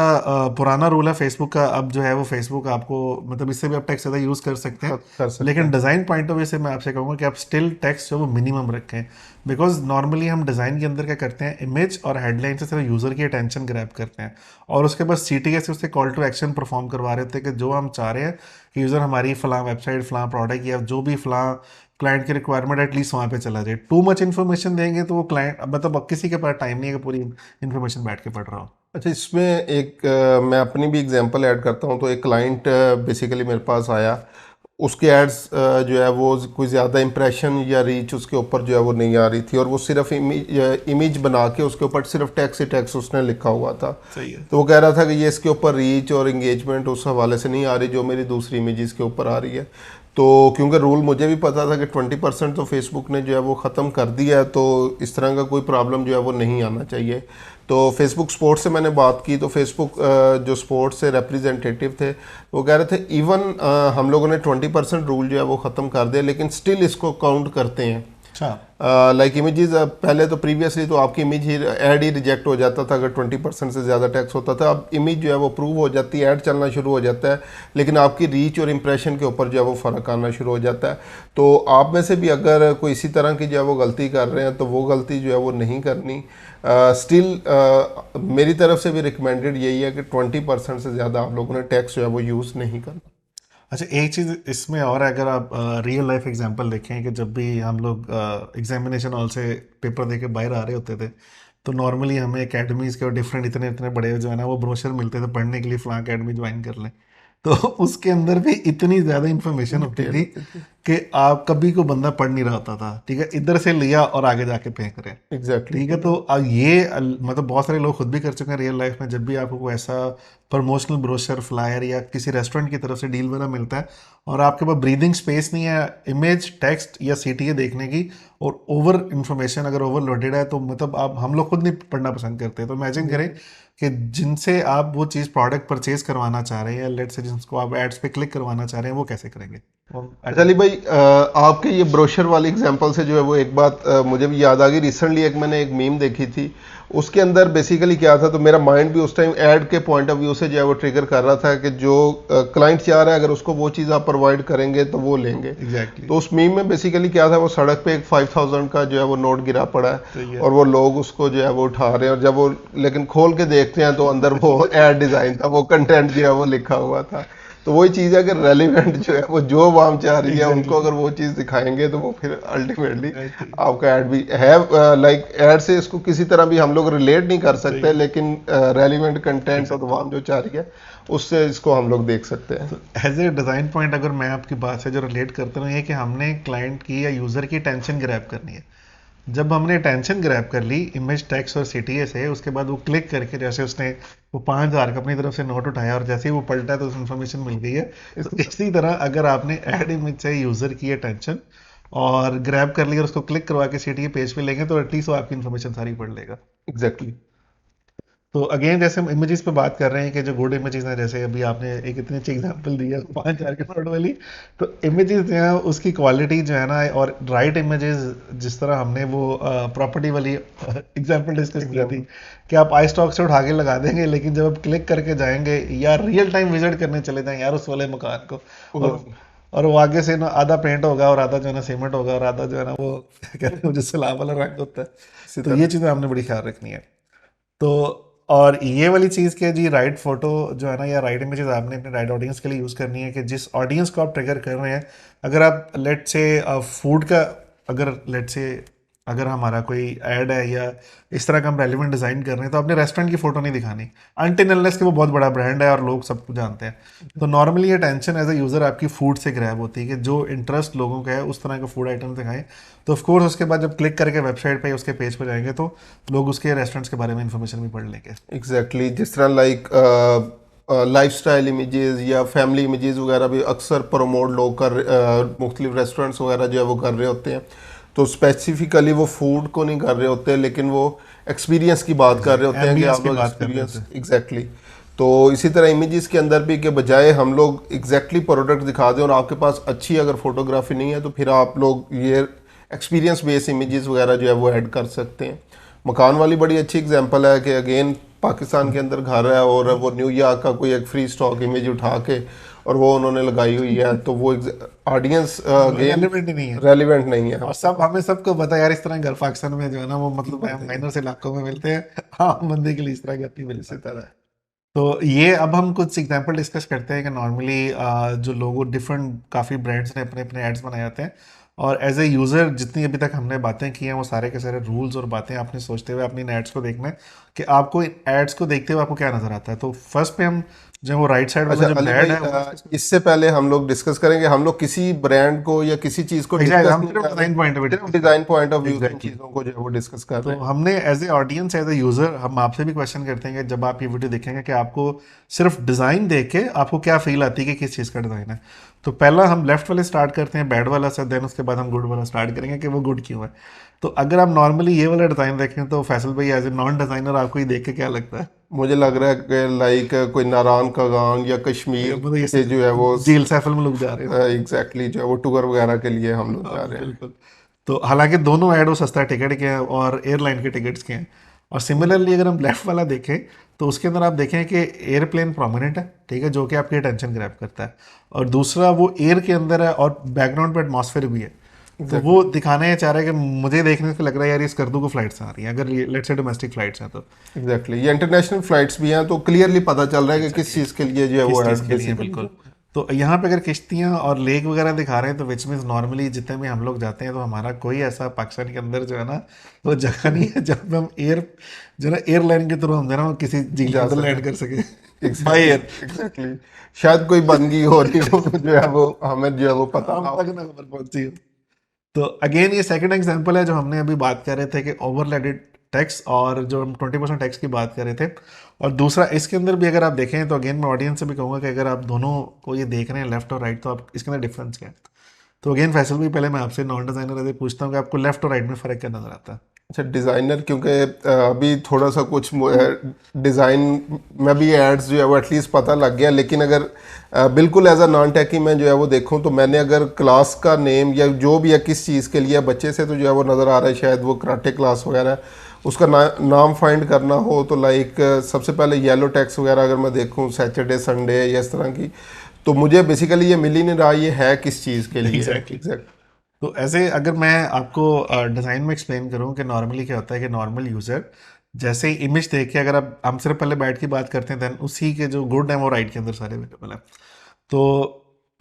पुराना रूल है फेसबुक का, अब जो है वो फेसबुक आपको मतलब इससे भी आप टेक्स्ट ज़्यादा यूज़ कर सकते हैं, कर सकते लेकिन हैं। डिज़ाइन पॉइंट ऑफ व्यू से मैं आपसे कहूँगा कि आप स्टिल टेक्स्ट जो है वो मिनिमम रखें, बिकॉज नॉर्मली हम डिज़ाइन के अंदर क्या करते हैं, इमेज और हेडलाइन से सिर्फ यूज़र की अटेंशन ग्रैब करते हैं, और उसके बाद सीटीएस से उससे कॉल टू एक्शन परफॉर्म करवा रहे थे कि जो हम चाह रहे हैं कि यूज़र हमारी फ़लाँ वेबसाइट, फ़लाँ प्रोडक्ट या जो भी फ़लाँ क्लाइंट की रिक्वायरमेंट एटलीस्ट वहाँ पे चला जाए। टू मच इन्फॉर्मेशन देंगे तो वो क्लाइंट मतलब अब किसी के पास टाइम नहीं है कि पूरी इन्फॉर्मेशन बैठ के पढ़ रहा हो। अच्छा, इसमें एक मैं अपनी भी एग्जांपल ऐड करता हूँ। तो एक क्लाइंट बेसिकली मेरे पास आया, उसके एड्स जो है वो कोई ज़्यादा इंप्रेशन या रीच उसके ऊपर जो है वो नहीं आ रही थी, और वो सिर्फ इमेज बना के उसके ऊपर सिर्फ टैक्स ही टैक्स उसने लिखा हुआ था। सही है। तो वो कह रहा था कि ये इसके ऊपर रीच और इंगेजमेंट उस हवाले से नहीं आ रही जो मेरी दूसरी इमेजेस के ऊपर आ रही है। तो क्योंकि रूल मुझे भी पता था कि 20% तो फेसबुक ने जो है वो ख़त्म कर दिया है, तो इस तरह का कोई प्रॉब्लम जो है वो नहीं आना चाहिए। तो फेसबुक स्पोर्ट्स से मैंने बात की, तो फेसबुक जो स्पोर्ट्स से रिप्रेजेंटेटिव थे वो कह रहे थे इवन हम लोगों ने 20% रूल जो है वो ख़त्म कर दिया, लेकिन स्टिल इसको काउंट करते हैं। अच्छा। लाइक इमेजेस पहले तो प्रीवियसली तो आपकी इमेज ही ऐड ही रिजेक्ट हो जाता था अगर 20% से ज़्यादा टैक्स होता था। अब इमेज जो है वो अप्रूव हो जाती है, ऐड चलना शुरू हो जाता है, लेकिन आपकी रीच और इम्प्रेशन के ऊपर जो है वो फ़र्क आना शुरू हो जाता है। तो आप में से भी अगर कोई इसी तरह की जो है वो गलती कर रहे हैं, तो वो गलती जो है वो नहीं करनी। स्टिल मेरी तरफ से भी रिकमेंडेड यही है कि 20% से ज़्यादा आप लोगों ने टैक्स जो है वो यूज़ नहीं करना। अच्छा, एक चीज़ इसमें और है, अगर आप रियल लाइफ एग्जांपल देखें कि जब भी हम लोग एग्जामिनेशन हॉल से पेपर दे के बाहर आ रहे होते थे, तो नॉर्मली हमें एकेडमीज़ के और डिफरेंट इतने इतने बड़े जो है ना वो ब्रोशर मिलते थे पढ़ने के लिए, फलां अकेडमी ज्वाइन कर लें। तो उसके अंदर भी इतनी ज़्यादा इन्फॉर्मेशन होती डिटेल थी होती थी। कि आप कभी को बंदा पढ़ नहीं रहा होता था, ठीक है, इधर से लिया और आगे जाके फेंक रहे हैं, एग्जैक्टली। ठीक है। तो अब ये मतलब बहुत सारे लोग खुद भी कर चुके हैं रियल लाइफ में, जब भी आपको कोई ऐसा प्रमोशनल ब्रोशर फ्लायर या किसी रेस्टोरेंट की तरफ से डील वाला मिलता है और आपके पास ब्रीदिंग स्पेस नहीं है इमेज टेक्स्ट या सीटीए देखने की, और ओवर इंफॉर्मेशन अगर ओवरलोडेड है, तो मतलब आप हम लोग खुद नहीं पढ़ना पसंद करते। तो इमेजिन करें कि जिनसे आप वो चीज़ प्रोडक्ट परचेज करवाना चाह रहे हैं या लेट से जिसको आप एड्स पे क्लिक करवाना चाह रहे हैं, वो कैसे करेंगे? अच्छा अली भाई, आपके ये ब्रोशर वाली एग्जांपल से जो है वो एक बात मुझे भी याद आ गई। रिसेंटली मैंने एक मीम देखी थी, उसके अंदर बेसिकली क्या था, तो मेरा माइंड भी उस टाइम ऐड के पॉइंट ऑफ व्यू से जो है वो ट्रिगर कर रहा था कि जो क्लाइंट चाह रहा है अगर उसको वो चीज़ आप प्रोवाइड करेंगे तो वो लेंगे। एग्जैक्टली। तो उस मीम में बेसिकली क्या था, वो सड़क पे एक 5000 का जो है वो नोट गिरा पड़ा तो है ये और वो लोग उसको जो है वो उठा रहे हैं, और जब वो लेकिन खोल के देखते हैं तो अंदर वो एड डिज़ाइन था, वो कंटेंट जो है वो लिखा हुआ था। तो वही चीज़ है कि रेलिवेंट जो है वो जो आवाम चाह रही है उनको अगर वो चीज़ दिखाएंगे तो वो फिर अल्टीमेटली आपका ऐड भी है। लाइक ऐड से इसको किसी तरह भी हम लोग रिलेट नहीं कर सकते, लेकिन रेलिवेंट कंटेंट और आवाम जो चाह रही है उससे इसको हम लोग देख सकते हैं। एज ए डिज़ाइन पॉइंट अगर मैं आपकी बात से जो रिलेट करता हूँ, ये कि हमने क्लाइंट की या यूज़र की टेंशन ग्रैब करनी है। जब हमने टेंशन ग्रैब कर ली इमेज टेक्स्ट और सीटीए से, उसके बाद वो क्लिक करके जैसे उसने वो 5000 का अपनी तरफ से नोट उठाया और जैसे ही वो पलटा है तो उस इन्फॉर्मेशन मिल गई है। तो इसी तरह अगर आपने ऐड इमेज से यूज़र की है टेंशन और ग्रैब कर लिया और उसको क्लिक करवा के सीटीए पेज पे लेंगे, तो एटलीस्ट वो आपकी इन्फॉर्मेशन सारी पढ़ लेगा। एग्जैक्टली। तो अगेन जैसे हम इमेजेस पे बात कर रहे हैं कि जो गुड इमेजेस हैं, जैसे अभी आपने एक इतनी अच्छी एग्जांपल दी है 5000 के नोट वाली, तो इमेजेस जो है उसकी क्वालिटी जो है ना, और राइट इमेजेस, जिस तरह हमने वो प्रॉपर्टी वाली एग्जांपल डिस्कस की थी कि आप आई स्टॉक से उठा के लगा देंगे, लेकिन जब आप क्लिक करके जाएंगे या रियल टाइम विजिट करने चले जाएं यार उस वाले मकान को, और वो आगे से ना आधा पेंट होगा और आधा जो है ना सीमेंट होगा और आधा जो है ना वो क्या कहते हैं जो सलाब वाला रंग होता है। तो ये चीज़ें हमने बड़ी ख्याल रखनी है। तो और ये वाली चीज़ के जी राइट फोटो जो है ना या राइट इमेजेस आपने अपने राइट ऑडियंस के लिए यूज़ करनी है, कि जिस ऑडियंस को आप ट्रिगर कर रहे हैं। अगर आप लेट से फूड का, अगर लेट से अगर हमारा कोई ऐड है या इस तरह का हम रेलिवेंट डिज़ाइन कर रहे हैं, तो आपने रेस्टोरेंट की फ़ोटो नहीं दिखानी अनटिल अनलेस कि वो बहुत बड़ा ब्रांड है और लोग सबको जानते हैं। तो नॉर्मली ये टेंशन एज ए यूज़र आपकी फूड से ग्रैब होती है कि जो इंटरेस्ट लोगों का है उस तरह का फूड आइटम दिखाएं। तो ऑफ कोर्स उसके बाद जब क्लिक करके वेबसाइट पे उसके पेज पर जाएंगे तो लोग उसके रेस्टोरेंट्स के बारे में इंफॉर्मेशन भी पढ़ लेंगे। एग्जैक्टली। जिस तरह लाइक लाइफस्टाइल इमेजेस या फैमिली इमेजेस वगैरह भी अक्सर प्रमोट लोग कर मुख्तलिफ रेस्टोरेंट्स वगैरह जो है वो कर रहे होते हैं, तो स्पेसिफिकली वो फूड को नहीं कर रहे होते लेकिन वो एक्सपीरियंस की बात कर रहे होते हैं कि Ambience आप की लोग बात कर रहे एक्सपीरियंस। होते हैं। एग्जैक्टली। तो इसी तरह इमेजेस के अंदर भी के बजाय हम लोग एग्जैक्टली प्रोडक्ट दिखा दें और आपके पास अच्छी अगर फोटोग्राफी नहीं है तो फिर आप लोग ये एक्सपीरियंस बेस्ड इमेजेस वगैरह जो है वो ऐड कर सकते हैं। मकान वाली बड़ी अच्छी एग्जांपल है कि अगेन पाकिस्तान के अंदर घर है और वो न्यूयॉर्क का कोई एक फ्री स्टॉक इमेज उठा के और वो उन्होंने लगाई हुई है, तो वो ऑडियंस अगेन रेलिवेंट ही नहीं है। रेलिवेंट नहीं है। और सब हमें सबको पता है यार, इस तरह घर पाकिस्तान में जो है ना वो मतलब माइनर से लाखों में मिलते हैं, हाँ बंदे के लिए इस तरह की मिलती इसी तरह तो ये अब हम कुछ एग्जांपल डिस्कस करते हैं कि नॉर्मली जो लोगों डिफरेंट काफ़ी ब्रांड्स ने अपने अपने एड्स बनाए जाते हैं, और एज ए यूज़र जितनी अभी तक हमने बातें की हैं वो सारे के सारे रूल्स और बातें आपने सोचते हुए अपनी इन एड्स को देखना है कि आपको इन एड्स को देखते हुए आपको क्या नज़र आता है। तो फर्स्ट पे हम जो वो राइट साइड वाला अच्छा जो अली ब्रांड भाई, है इससे पहले हम लोग डिस्कस करेंगे, हम लोग किसी ब्रांड को या किसी चीज को डिस्कस हम नहीं सिर्फ कर रहे, डिज़ाइन पॉइंट ऑफ सिर्फ design point of view in exactly. चीजों को जो है वो डिस्कस कर तो रहे हैं। हमने as a audience as a user हम आपसे भी क्वेश्चन करते हैं कि जब आप ये वीडियो देखेंगे कि आपको सिर्फ डिज़ाइन देख के आपको क्या फील आती है कि किस चीज़ का डिज़ाइन है। तो पहला हम लेफ्ट वाले स्टार्ट करते हैं बैड वाला से, देन उसके बाद हम गुड वाला स्टार्ट करेंगे कि वो गुड क्यों है। तो अगर आप नॉर्मली ये वाला डिज़ाइन देखें तो फैसल भाई एज ए नॉन डिज़ाइनर आपको ये देख के क्या लगता है? मुझे लग रहा है कि लाइक कोई नारायण कागान या कश्मीर मतलब ये से जो है वो झील सैफल में लोग जा रहे हैं। एग्जैक्टली जो है वो टूर वगैरह के लिए हम लोग जा रहे हैं। बिल्कुल। तो हालांकि दोनों ऐड वो सस्ता टिकट के हैं और एयरलाइन के टिकट्स के हैं। और सिमिलरली अगर हम लेफ्ट वाला देखें तो उसके अंदर आप देखें कि एयरप्लेन प्रोमिनेंट है, ठीक है, जो कि आपकी अटेंशन ग्रैब करता है, और दूसरा वो एयर के अंदर है और बैकग्राउंड पे एटमॉस्फेयर भी है। तो वो दिखाने चाह रहा है कि मुझे देखने से लग रहा है यार इस करदू को फ्लाइट्स आ रही हैं, अगर लेट्स से डोमेस्टिक फ्लाइट्स हैं तो एग्जैक्टली ये इंटरनेशनल फ्लाइट्स भी हैं, तो क्लियरली पता चल रहा है कि किस चीज़ के लिए जो है वो किस ऐड चीज़ के लिए बेसिकली। बिल्कुल। तो यहाँ पे अगर किश्तियाँ और लेक वगैरह दिखा रहे हैं तो विच मीन्स नॉर्मली जितने भी हम लोग जाते हैं तो हमारा कोई ऐसा पाकिस्तान के अंदर जो है ना वो जगह नहीं है जहाँ पे हम जो है एयरलाइन के थ्रू हम जो है ना वो किसी झील के जा अंदर सके। लैंड कर सके बाय एग्जैक्टली एयर। एग्जैक्टली। शायद कोई बंदगी हो रही हो जो है वो हमें जो है वो पता हम ना हो। तक ना खबर पहुंची हो। तो अगेन ये सेकंड एग्जांपल है जो हमने अभी बात कर रहे थे कि ओवरलेडेड टैक्स और जो हम 20% टैक्स की बात कर रहे थे। और दूसरा इसके अंदर भी अगर आप देखें तो अगेन मैं ऑडियंस से भी कहूंगा कि अगर आप दोनों को ये देख रहे हैं लेफ्ट और राइट तो आप इसके अंदर डिफरेंस क्या है। तो अगेन फैसल भी पहले मैं आपसे नॉन डिजाइनर ऐसे पूछता हूँ कि आपको लेफ्ट और राइट में फ़र्क क्या नजर आता है। अच्छा डिज़ाइनर क्योंकि अभी थोड़ा सा कुछ डिज़ाइन में भी एड्स जो है वो एटलीस्ट पता लग गया, लेकिन अगर बिल्कुल एज अ नॉन टेकी मैं जो है वो देखूं तो मैंने अगर क्लास का नेम या जो भी है किस चीज़ के लिए बच्चे से तो जो है वो नज़र आ रहा है शायद वो कराटे क्लास वगैरह है, उसका नाम फाइंड करना हो तो लाइक सबसे पहले येलो टैक्स वगैरह अगर मैं देखूं सैटरडे संडे या इस तरह की, तो मुझे बेसिकली ये मिल ही नहीं रहा ये है किस चीज़ के लिए है एग्जैक्टली। एग्जैक्ट। तो ऐसे अगर मैं आपको डिज़ाइन में एक्सप्लेन करूं कि नॉर्मली क्या होता है कि नॉर्मल यूज़र जैसे ही इमेज देख के अगर आप हम सिर्फ पहले बैठ की बात करते हैं देन उसी के जो गुड है वो राइट के अंदर सारे अवेलेबल है। तो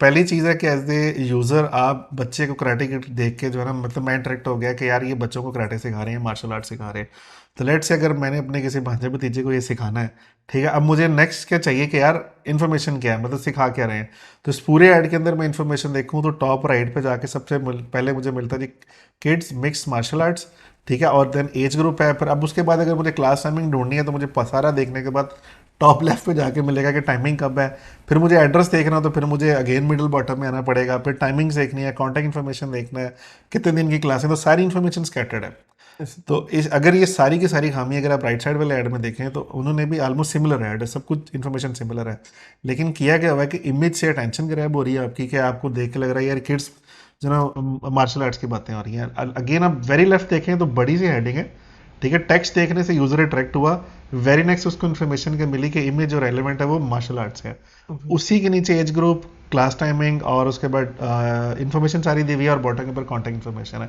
पहली चीज़ है कि एज ए यूज़र आप बच्चे को कराटे किट देख के जो है ना मतलब मैं इंटरेक्ट हो गया कि यार ये बच्चों को कराटे सिखा रहे हैं मार्शल आर्ट सिखा रहे हैं। तो लेट से अगर मैंने अपने किसी भांजे भतीजे को ये सिखाना है ठीक है अब मुझे नेक्स्ट क्या चाहिए कि यार इन्फॉर्मेशन क्या है मतलब सिखा क्या रहे हैं। तो इस पूरे ऐड के अंदर मैं इन्फॉर्मेशन देखूँ तो टॉप राइट पे जाके सबसे पहले मुझे मिलता है जी किड्स मिक्स मार्शल आर्ट्स ठीक है और देन एज ग्रुप है फिर अब उसके बाद अगर मुझे क्लास टाइमिंग ढूंढनी है तो मुझे सारा देखने के बाद टॉप लेफ्ट पे जाके मिलेगा कि टाइमिंग कब है। फिर मुझे एड्रेस देखना तो फिर मुझे अगेन मिडिल बॉटम में आना पड़ेगा फिर टाइमिंग्स देखनी है कॉन्टैक्ट इन्फॉर्मेशन देखना है कितने दिन की क्लास है तो सारी इन्फॉर्मेशन स्कैटर्ड है। तो इस अगर ये सारी की सारी खामी अगर आप राइट साइड वाले ऐड में देखें तो उन्होंने भी ऑलमोस्ट सिमिलर ऐड है सब कुछ इन्फॉर्मेशन सिमिलर है। लेकिन किया क्या हुआ है कि इमेज से अटेंशन ग्रैब हो रही है आपकी कि आपको देख के लग रहा है यार किड्स जो ना मार्शल आर्ट्स की बातें हो रही हैं। अगेन आप वेरी लेफ्ट देखें तो बड़ी सी हेडिंग है ठीक है टेक्स्ट देखने से यूजर अट्रैक्ट हुआ वेरी नेक्स्ट उसको इन्फॉर्मेशन के मिली कि इमेज जो रेलिवेंट है वो मार्शल आर्ट्स है। उसी के नीचे एज ग्रुप क्लास टाइमिंग और उसके बाद इन्फॉर्मेशन सारी दी हुई है और बॉटम के ऊपर कॉन्टैक्ट इन्फॉर्मेशन है।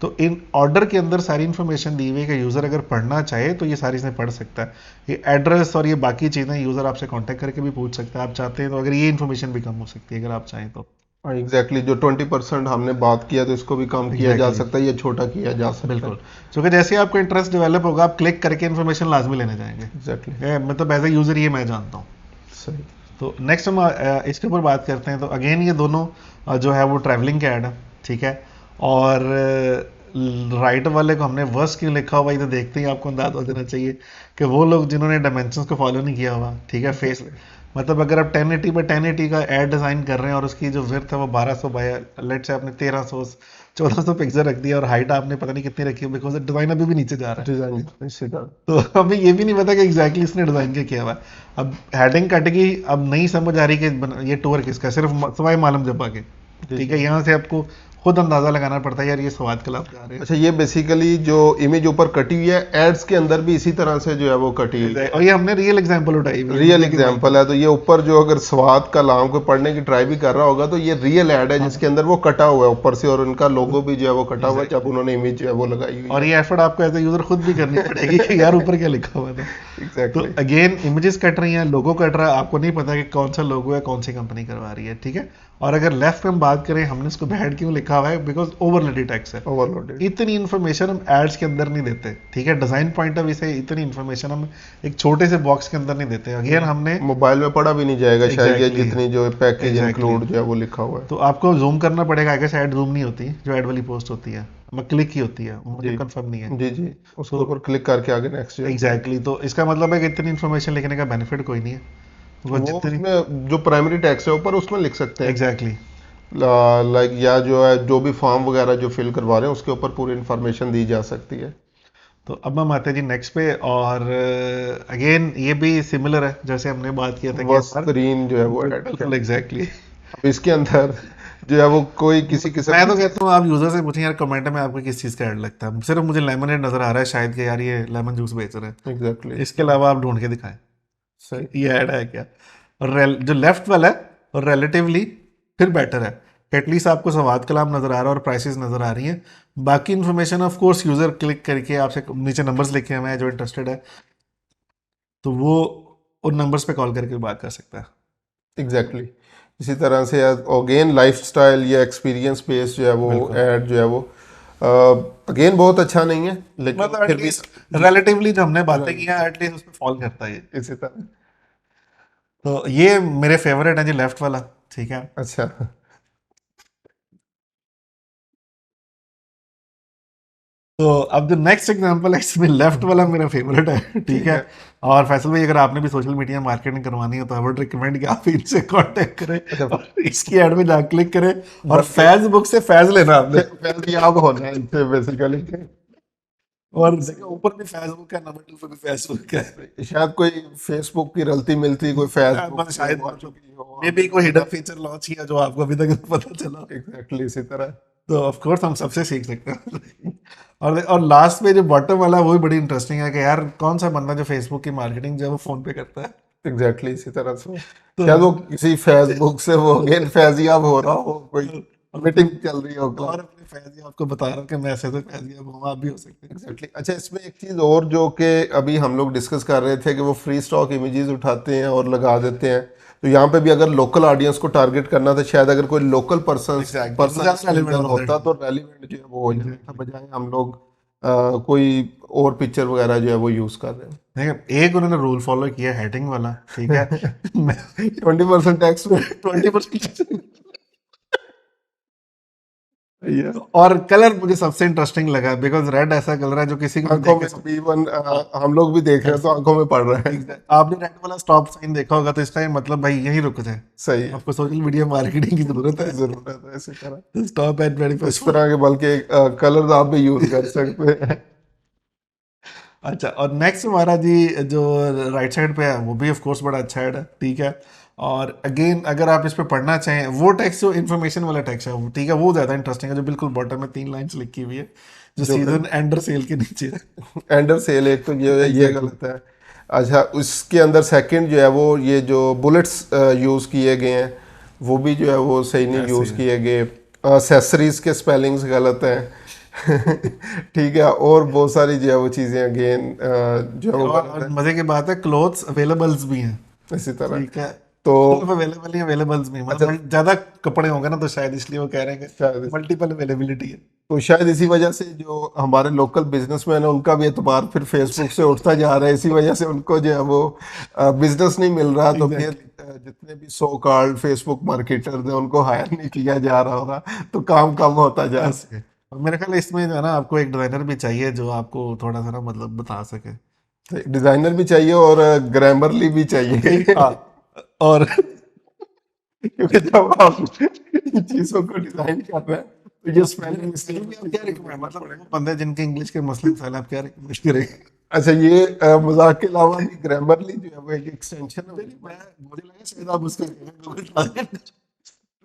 तो इन ऑर्डर के अंदर सारी इन्फॉर्मेशन दी हुई है कि यूज़र अगर पढ़ना चाहे तो ये सारी चीज़ें पढ़ सकता है। ये एड्रेस और ये बाकी चीज़ें यूज़र आपसे कांटेक्ट करके भी पूछ सकता है आप चाहते हैं तो अगर ये इन्फॉर्मेशन भी कम हो सकती है अगर आप चाहें तो। एग्जैक्टली जो 20% हमने बात किया तो इसको भी कम किया जा एग्जैक्टली सकता है या छोटा किया जा सकता है। बिल्कुल। क्योंकि जैसे ही आपको इंटरेस्ट डेवलप होगा आप क्लिक करके इन्फॉर्मेशन लाजमी लेने जाएंगे। एग्जैक्टली मतलब एज ए यूज़र ये मैं जानता हूँ। सही। तो नेक्स्ट हम इसके ऊपर बात करते हैं तो अगेन ये दोनों जो है वो ट्रैवलिंग के ऐड है ठीक है। और राइट वाले को हमने वर्स क्यों लिखा हुआ ये तो देखते ही आपको अंदाजा हो जाना चाहिए कि वो लोग जिन्होंने डायमेंशंस को फॉलो नहीं किया हुआ ठीक है फेस मतलब अगर आप 1080 बाय 1080 का एड डिज़ाइन कर रहे हैं और उसकी जो विड्थ है वो 1200 बाय लेट से आपने 1300 1400 पिक्सल रख दिया और हाइट आपने पता नहीं कितनी रखी है बिकॉज डिज़ाइन अभी भी नीचे जा रहा है। डिजाइन सीधा। तो हमें ये भी नहीं पता कि एग्जैक्टली इसने डिज़ाइन क्या किया हुआ है। अब हेडिंग कट गई अब नहीं समझ आ रही कि ये टूर किसका है, सिर्फ सवाई मालूम जब्बा के ठीक है यहाँ से आपको खुद अंदाजा लगाना पड़ता है यार ये स्वाद कलाम जा रहे हैं। अच्छा ये बेसिकली जो इमेज ऊपर कटी हुई है एड्स के अंदर भी इसी तरह से जो है वो कटी हुई है। और ये हमने रियल एग्जांपल उठाई हुई है। रियल एग्जाम्पल है तो ये ऊपर जो अगर स्वाद का लाम को पढ़ने की ट्राई भी कर रहा होगा तो ये रियल ऐड है जिसके अंदर वो कटा हुआ है ऊपर से और उनका लोगो भी जो है वो कटा हुआ है जब उन्होंने इमेज जो है वो लगाई हुई और ये एफर्ट आपको एज ए यूजर खुद भी करनी पड़ेगी कि यार ऊपर क्या लिखा हुआ था। है। तो एग्जैक्टली अगेन इमेजेस कट रही हैं लोगो कट रहा है आपको नहीं पता कि कौन सा लोगो है कौन सी कंपनी करवा रही है ठीक है। और अगर लेफ्ट में हम बात करें हमने इसको बैड क्यों लिखा हुआ है बिकॉज ओवरलोडेड टैक्स है। ओवरलोडेड। इतनी इन्फॉर्मेशन हम एड्स के अंदर नहीं देते ठीक है डिजाइन पॉइंट ऑफ व्यू से इतनी इन्फॉर्मेशन हम एक छोटे से बॉक्स के अंदर नहीं देते अगेन हमने मोबाइल में पढ़ा भी नहीं जाएगा शायद ये Exactly. जितनी जो पैकेज Exactly. इंक्लूड जो है वो लिखा हुआ है। तो आपको जूम करना पड़ेगा आगे से ऐड जूम नहीं होती जो ऐड वाली पोस्ट होती है क्लिक ही होती है मुझे जी कंफर्म नहीं है। जी जी उसके ऊपर क्लिक करके आगे नेक्स्ट एग्जैक्टली तो इसका मतलब है कि इतनी इन्फॉर्मेशन लिखने का बेनिफिट कोई नहीं है वो वो जितनी उसमें जो प्राइमरी टैक्स है ऊपर उसमें लिख सकते हैं एग्जैक्टली। लाइक या जो है जो भी फॉर्म वगैरह जो फिल करवा रहे हैं उसके ऊपर पूरी इंफॉर्मेशन दी जा सकती है। तो अब हम आते हैं जी नेक्स्ट पे और अगेन ये भी सिमिलर है जैसे हमने बात किया था कि वह स्क्रीन जो है वो ऐड बिल्कुल एग्जैक्टली। अब इसके अंदर जो है वो कोई किसी किस्म मैं तो कहता हूँ आप यूजर से पूछें यार कमेंट में आपको किस चीज़ का ऐड लगता है सिर्फ मुझे लेमनेड नजर आ रहा है शायद कि यार ये लेमन जूस बेच रहे एग्जैक्टली हैं इसके अलावा आप ढूंढ के दिखाएं सही। ये ऐड है क्या। और जो लेफ्ट वाला है और रिलेटिवली फिर बेटर है कि एटलीस्ट आपको सवाद कलाम नजर आ रहा है और प्राइसेस नजर आ रही हैं। बाकी information of course user click करके आपसे नीचे नंबर्स लिखे हुए हैं जो इंटरेस्टेड है तो वो उन नंबर्स पे कॉल करके बात कर सकता है। एग्जैक्टली इसी तरह से अगेन लाइफस्टाइल या एक्सपीरियंस बेस्ड जो है वो बिल्कुल ऐड जो है वो अगेन बहुत अच्छा नहीं है, लेकिन मतलब फिर भी एटलीस्ट रिलेटिवली जो हमने बातें की हैं एटलीस्ट उसमें फॉल करता है ये। इसी तरह। तो ये मेरे फेवरेट है जी लेफ्ट वाला, ठीक है। अच्छा। तो अब जो नेक्स्ट एग्जांपल है इसमें लेफ्ट वाला मेरा फेवरेट है, ठीक ठीक है। है। और फैसल भाई अगर आपने भी सोशल मीडिया मार्केटिंग करवानी है तो आई वुड रिकमेंड कि आप इनसे कांटेक्ट करें अच्छा, और इसकी ऐड में जा क्लिक करें और बल्कि फैज बुक से फैज लेना आपने। फैजियाब होना है इनसे बेसिकली। और देखो ऊपर भी फेसबुक है, नंबर 2 पे भी फेसबुक है। शायद कोई फेसबुक की रलती मिलती, कोई फेसबुक मतलब शायद आ चुकी हो, मे बी कोई हिडन फीचर लॉन्च किया जो आपको अभी तक पता चला। एग्जैक्टली इसी तरह। तो ऑफ कोर्स हम सबसे सीख सकते हैं। और लास्ट में जो बॉटम वाला है, वो भी बड़ी इंटरेस्टिंग है कि यार कौन सा बंदा जो फेसबुक की मार्केटिंग जो है वो फोन पे करता है। एग्जैक्टली इसी तरह से तो शायद वो किसी फेसबुक से वो अगेन फैजियाब हो रहा हो, कोई मीटिंग चल रही हो और क्लास। अपने फैजी आपको बता रहा हूँ कि मैं ऐसे तो फैजी अब हूँ, आप भी हो सकते हैं। एग्जैक्टली। अच्छा, इसमें एक चीज़ और जो कि अभी हम लोग डिस्कस कर रहे थे कि वो फ्री स्टॉक इमेजेस उठाते हैं और लगा देते हैं, तो यहाँ पे भी अगर लोकल ऑडियंस को टारगेट करना था, शायद अगर कोई लोकल पर्सन एग्जैक्टली तो पर्सन ज्यादा इसके relevant अंदर होता होता है। तो रेलिवेंट जो है वो हो जाता, बजाय हम लोग कोई और पिक्चर वगैरह जो है वो यूज़ कर रहे देखिए एक उन्होंने रूल फॉलो किया हेडिंग वाला, ठीक है। हैं। मैं 20% टैक्स में 20%। और कलर मुझे सबसे इंटरेस्टिंग लगा बिकॉज रेड ऐसा कलर है जो किसी को भी आंखों देख में के अभी इवन हम लोग भी देख रहे हैं तो आंखों में पड़ रहा है। आपने रेड वाला स्टॉप साइन देखा होगा तो इसका ये मतलब भाई यहीं रुक जाए, सही है। आपको सोशल मीडिया मार्केटिंग की जरूरत है जरूरत है इसी तरह। तो स्टॉप एट इस 21। तरह के बल्कि कलर्स आप भी यूज कर सकते हैं। अच्छा और नेक्स्ट हमारा जी जो राइट साइड पे है वो भी ऑफ कोर्स बड़ा अच्छा है, ठीक है। और अगेन अगर आप इस पे पढ़ना चाहें वो टेक्स्ट जो इन्फॉर्मेशन वाला टेक्स्ट है वो, ठीक है, वो ज़्यादा इंटरेस्टिंग है जो बिल्कुल बॉटम में 3 लाइन्स लिखी हुई है जो जो सीजन एंडर सेल के नीचे है। एंडर सेल एक तो ये एग्जैक्टली गलत है। अच्छा, उसके अंदर सेकंड जो है वो ये जो बुलेट्स यूज किए गए हैं वो भी जो है वो सही नहीं ऐसे यूज ही है। किए गए। एक्सेसरीज के स्पेलिंग्स गलत हैं। ठीक है, और बहुत सारी जो है वो चीज़ें अगेन जो है वो गलत और मजे की बात है क्लोथ्स अवेलेबल्स भी हैं, है इसी तरह। ठीक है। तो सिर्फ अवेलेबल ही अवेलेबल्स भी अच्छा, मतलब ज्यादा कपड़े होंगे ना तो शायद इसलिए वो कह रहे हैं शायद कि मल्टीपल अवेलेबिलिटी है। तो शायद इसी वजह से जो हमारे लोकल बिजनेसमैन है उनका भी एतबार फिर फेसबुक से उठता जा रहा है, इसी वजह से उनको जो है वो बिजनेस नहीं मिल रहा, तो फिर एग्जैक्टली जितने भी सो कॉल्ड फेसबुक मार्केटर्स हैं उनको हायर नहीं किया जा रहा होगा, तो काम कम होता जा रहा ऐसे और मेरे ख्याल है इसमें जो है ना आपको एक डिजाइनर भी चाहिए जो आपको थोड़ा सा ना मतलब बता सके। है। डिजाइनर भी चाहिए और ग्रामरली भी चाहिए। हाँ और क्योंकि जब आप इन चीजों को डिजाइन कर रहे हैं तो ये स्पेलिंग फिर भी मिस्टेक। आप क्या रिकमेंड मतलब वो बंदे जिनके इंग्लिश के मसले मसाइल आप क्या रिकमेंड करेंगे। अच्छा, ये मजाक के अलावा भी ग्रामरली जो है वो एक एक्सटेंशन है। मुझे लगा शायद आप उसका गूगल ट्रांसलेट।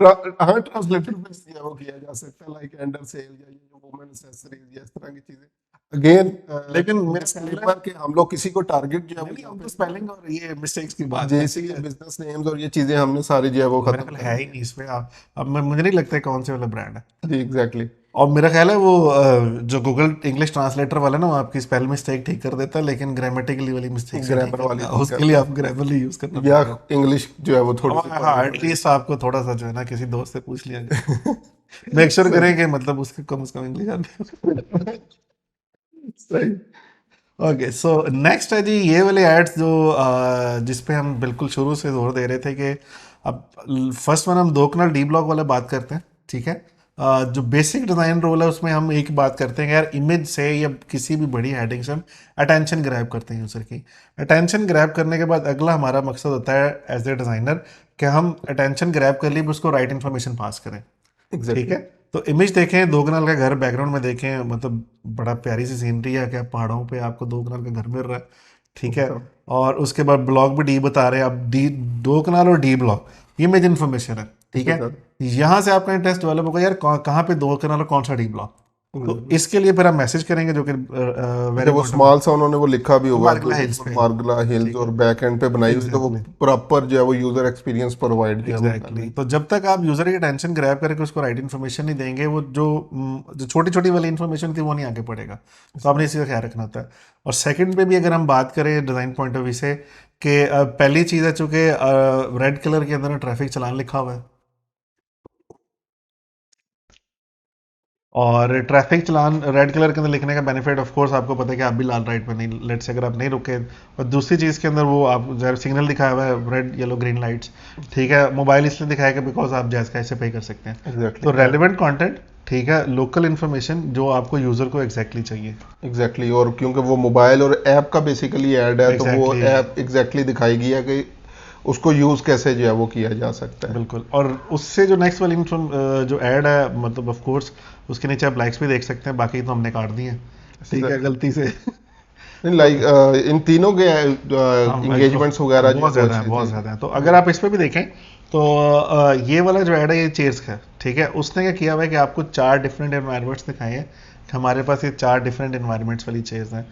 हाँ, ट्रांसलेटर पे जो है वो किया जा सकता है, लाइक एंडर सेल या ये जो वुमेन एक्सेसरीज या इस तरह की चीजें। अगेन लेकिन मेरे डिस्क्लेमर कि हम लोग किसी को टारगेट जो है नहीं वो हम तो स्पेलिंग और ये मिस्टेक्स की बात जैसे करते हैं। बिजनेस नेम्स और ये चीजें हमने सारी जो है वो मेरे खत्म ख्याल कर है दी ही नहीं इसमें आप अब मुझे नहीं लगता है कौन से वाला ब्रांड है। जी। एग्जैक्टली। और मेरा ख्याल है वो जो गूगल इंग्लिश ट्रांसलेटर वाला ना वो आपकी स्पेल मिस्टेक ठीक कर देता है लेकिन ग्रामेटिकली वाली मिस्टेक से ठीक ग्रामर वाली करता है, ठीक उसके लिए करता आप ग्रामरली यूज करना है, या पड़ेगा। इंग्लिश जो है वो थोड़ी सी हाँ पढ़नी एटलीस्ट आपको थोड़ा सा जो है ना किसी दोस्त से पूछ लिया जाए, पड़ेगी। मेक श्योर सही। करें कि मतलब उसके कम से कम इंग्लिश आती है। सही। ओके सो नेक्स्ट है जी ये वाले एड्स जो जिस पे हम बिल्कुल शुरू से जोर दे रहे थे कि अब फर्स्ट वन हम दो कनाल डी ब्लॉक वाला बात करते हैं, ठीक है। जो बेसिक डिज़ाइन रोल है उसमें हम एक बात करते हैं कि यार इमेज से या किसी भी बड़ी हेडिंग से हम अटेंशन ग्रैब करते हैं यूज़र की। अटेंशन ग्रैब करने के बाद अगला हमारा मकसद होता है एज ए डिज़ाइनर कि हम अटेंशन ग्रैब कर लिए उसको राइट इन्फॉर्मेशन पास करें, ठीक एग्जैक्टली। है। तो इमेज देखें दो कनाल का घर बैकग्राउंड में देखें मतलब बड़ा प्यारी सी सीनरी है क्या पहाड़ों पे आपको दो कनाल का घर मिल रहा है, ठीक है। और उसके बाद ब्लॉक भी डी बता रहे हैं अब डी दो कनाल और डी ब्लॉक इमेज इन्फॉर्मेशन है, ठीक है। यहाँ से आपका इंटरेस्ट डेवलप होगा यार कहाँ पे दो कनाल और कौन सा डी ब्लॉक, तो इसके लिए फिर आप मैसेज करेंगे जो कि वेरी जब वो स्मॉल सा उन्होंने वो लिखा भी होगा मार्गला हिल्स पे, मार्गला हिल्स ठीक और है। बैक एंड पे बनाई हुई, तो वो एग्जैक्टली प्रॉपर जो है वो यूजर एक्सपीरियंस प्रोवाइड जो है वो कर रहे एग्जैक्टली हैं। तो जब तक आप यूजर की अटेंशन ग्रैब करके उसको राइट इन्फॉर्मेशन नहीं देंगे वो जो छोटी छोटी वाली इन्फॉर्मेशन थी वो नहीं आगे पड़ेगा, तो आपने इसी का ख्याल रखना होता है। और सेकंड पे भी अगर हम बात करें डिज़ाइन पॉइंट ऑफ व्यू से कि पहली चीज़ है चूंकि रेड कलर के अंदर ट्रैफिक चलान लिखा हुआ है, और ट्रैफिक चलान रेड कलर के अंदर लिखने का बेनिफिट ऑफ कोर्स आपको पता है कि आप भी लाल लाइट पर नहीं, लेट से अगर आप नहीं रुके, और दूसरी चीज़ के अंदर वो आप सिग्नल दिखाया हुआ है रेड येलो ग्रीन लाइट्स, ठीक है, मोबाइल इसलिए दिखाएगा बिकॉज आप जैस कैसे पे कर सकते हैं। एग्जैक्टली तो रेलिवेंट कंटेंट, ठीक है, लोकल इन्फॉर्मेशन जो आपको यूजर को एग्जैक्टली चाहिए। एग्जैक्टली और क्योंकि वो मोबाइल और ऐप का बेसिकली ऐड है तो वो एग्जैक्टली ऐप एग्जैक्टली दिखाएगी है कि उसको यूज कैसे जो है वो किया जा सकता है। बिल्कुल। और उससे जो नेक्स्ट वाली जो ऐड है, मतलब ऑफ कोर्स उसके नीचे आप लाइक्स भी देख सकते हैं, बाकी तो हमने काट दिए हैं, ठीक है, गलती से। नहीं लाइक इन तीनों के हम इंगेजमेंट्स वगैरह जो है बहुत वो ज़्यादा है, अच्छे बहुत थे। ज़्यादा है। तो अगर आप इस पे भी देखें तो ये वाला जो ऐड है ये चेयर्स का है, ठीक है। उसने क्या किया हुआ है कि आपको 4 डिफरेंट एनवायरनमेंट्स दिखाए हैं कि हमारे पास ये 4 डिफरेंट एनवायरनमेंट्स वाली चेयर्स हैं।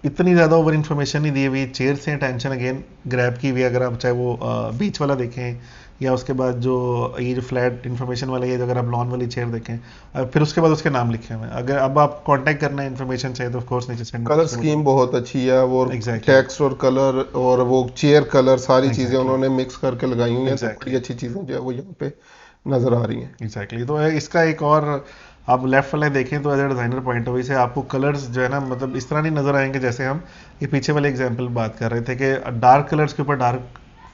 इतनी ज़्यादा ओवर इन्फॉर्मेशन नहीं दी हुई, चेयर्स हैं, टेंशन अगेन ग्रैब की हुई है। अगर आप चाहे वो बीच वाला देखें या उसके बाद जो ये जो फ्लैट इन्फॉर्मेशन वाला, ये जो अगर आप लॉन वाली चेयर देखें, फिर उसके बाद उसके नाम लिखे हुए हैं। अगर अब आप कांटेक्ट करना है, इन्फॉर्मेशन चाहिए, तो ऑफ कोर्स नीचे सेंड कलर स्कीम बहुत अच्छी है वो, एग्जैक्टली टेक्स्ट और कलर और वो चेयर कलर सारी चीजें एग्जैक्टली उन्होंने मिक्स करके लगाई हुई हैं, तो एग्जैक्टली बड़ी अच्छी चीजें जो है वो यहाँ पे नजर आ रही हैं। एग्जैक्टली। तो इसका एक और आप लेफ्ट वाले देखें तो as a designer point of view से आपको कलर्स जो है ना, मतलब इस तरह नहीं नजर आएंगे जैसे हम ये पीछे वाले एग्जांपल बात कर रहे थे कि डार्क कलर्स के ऊपर डार्क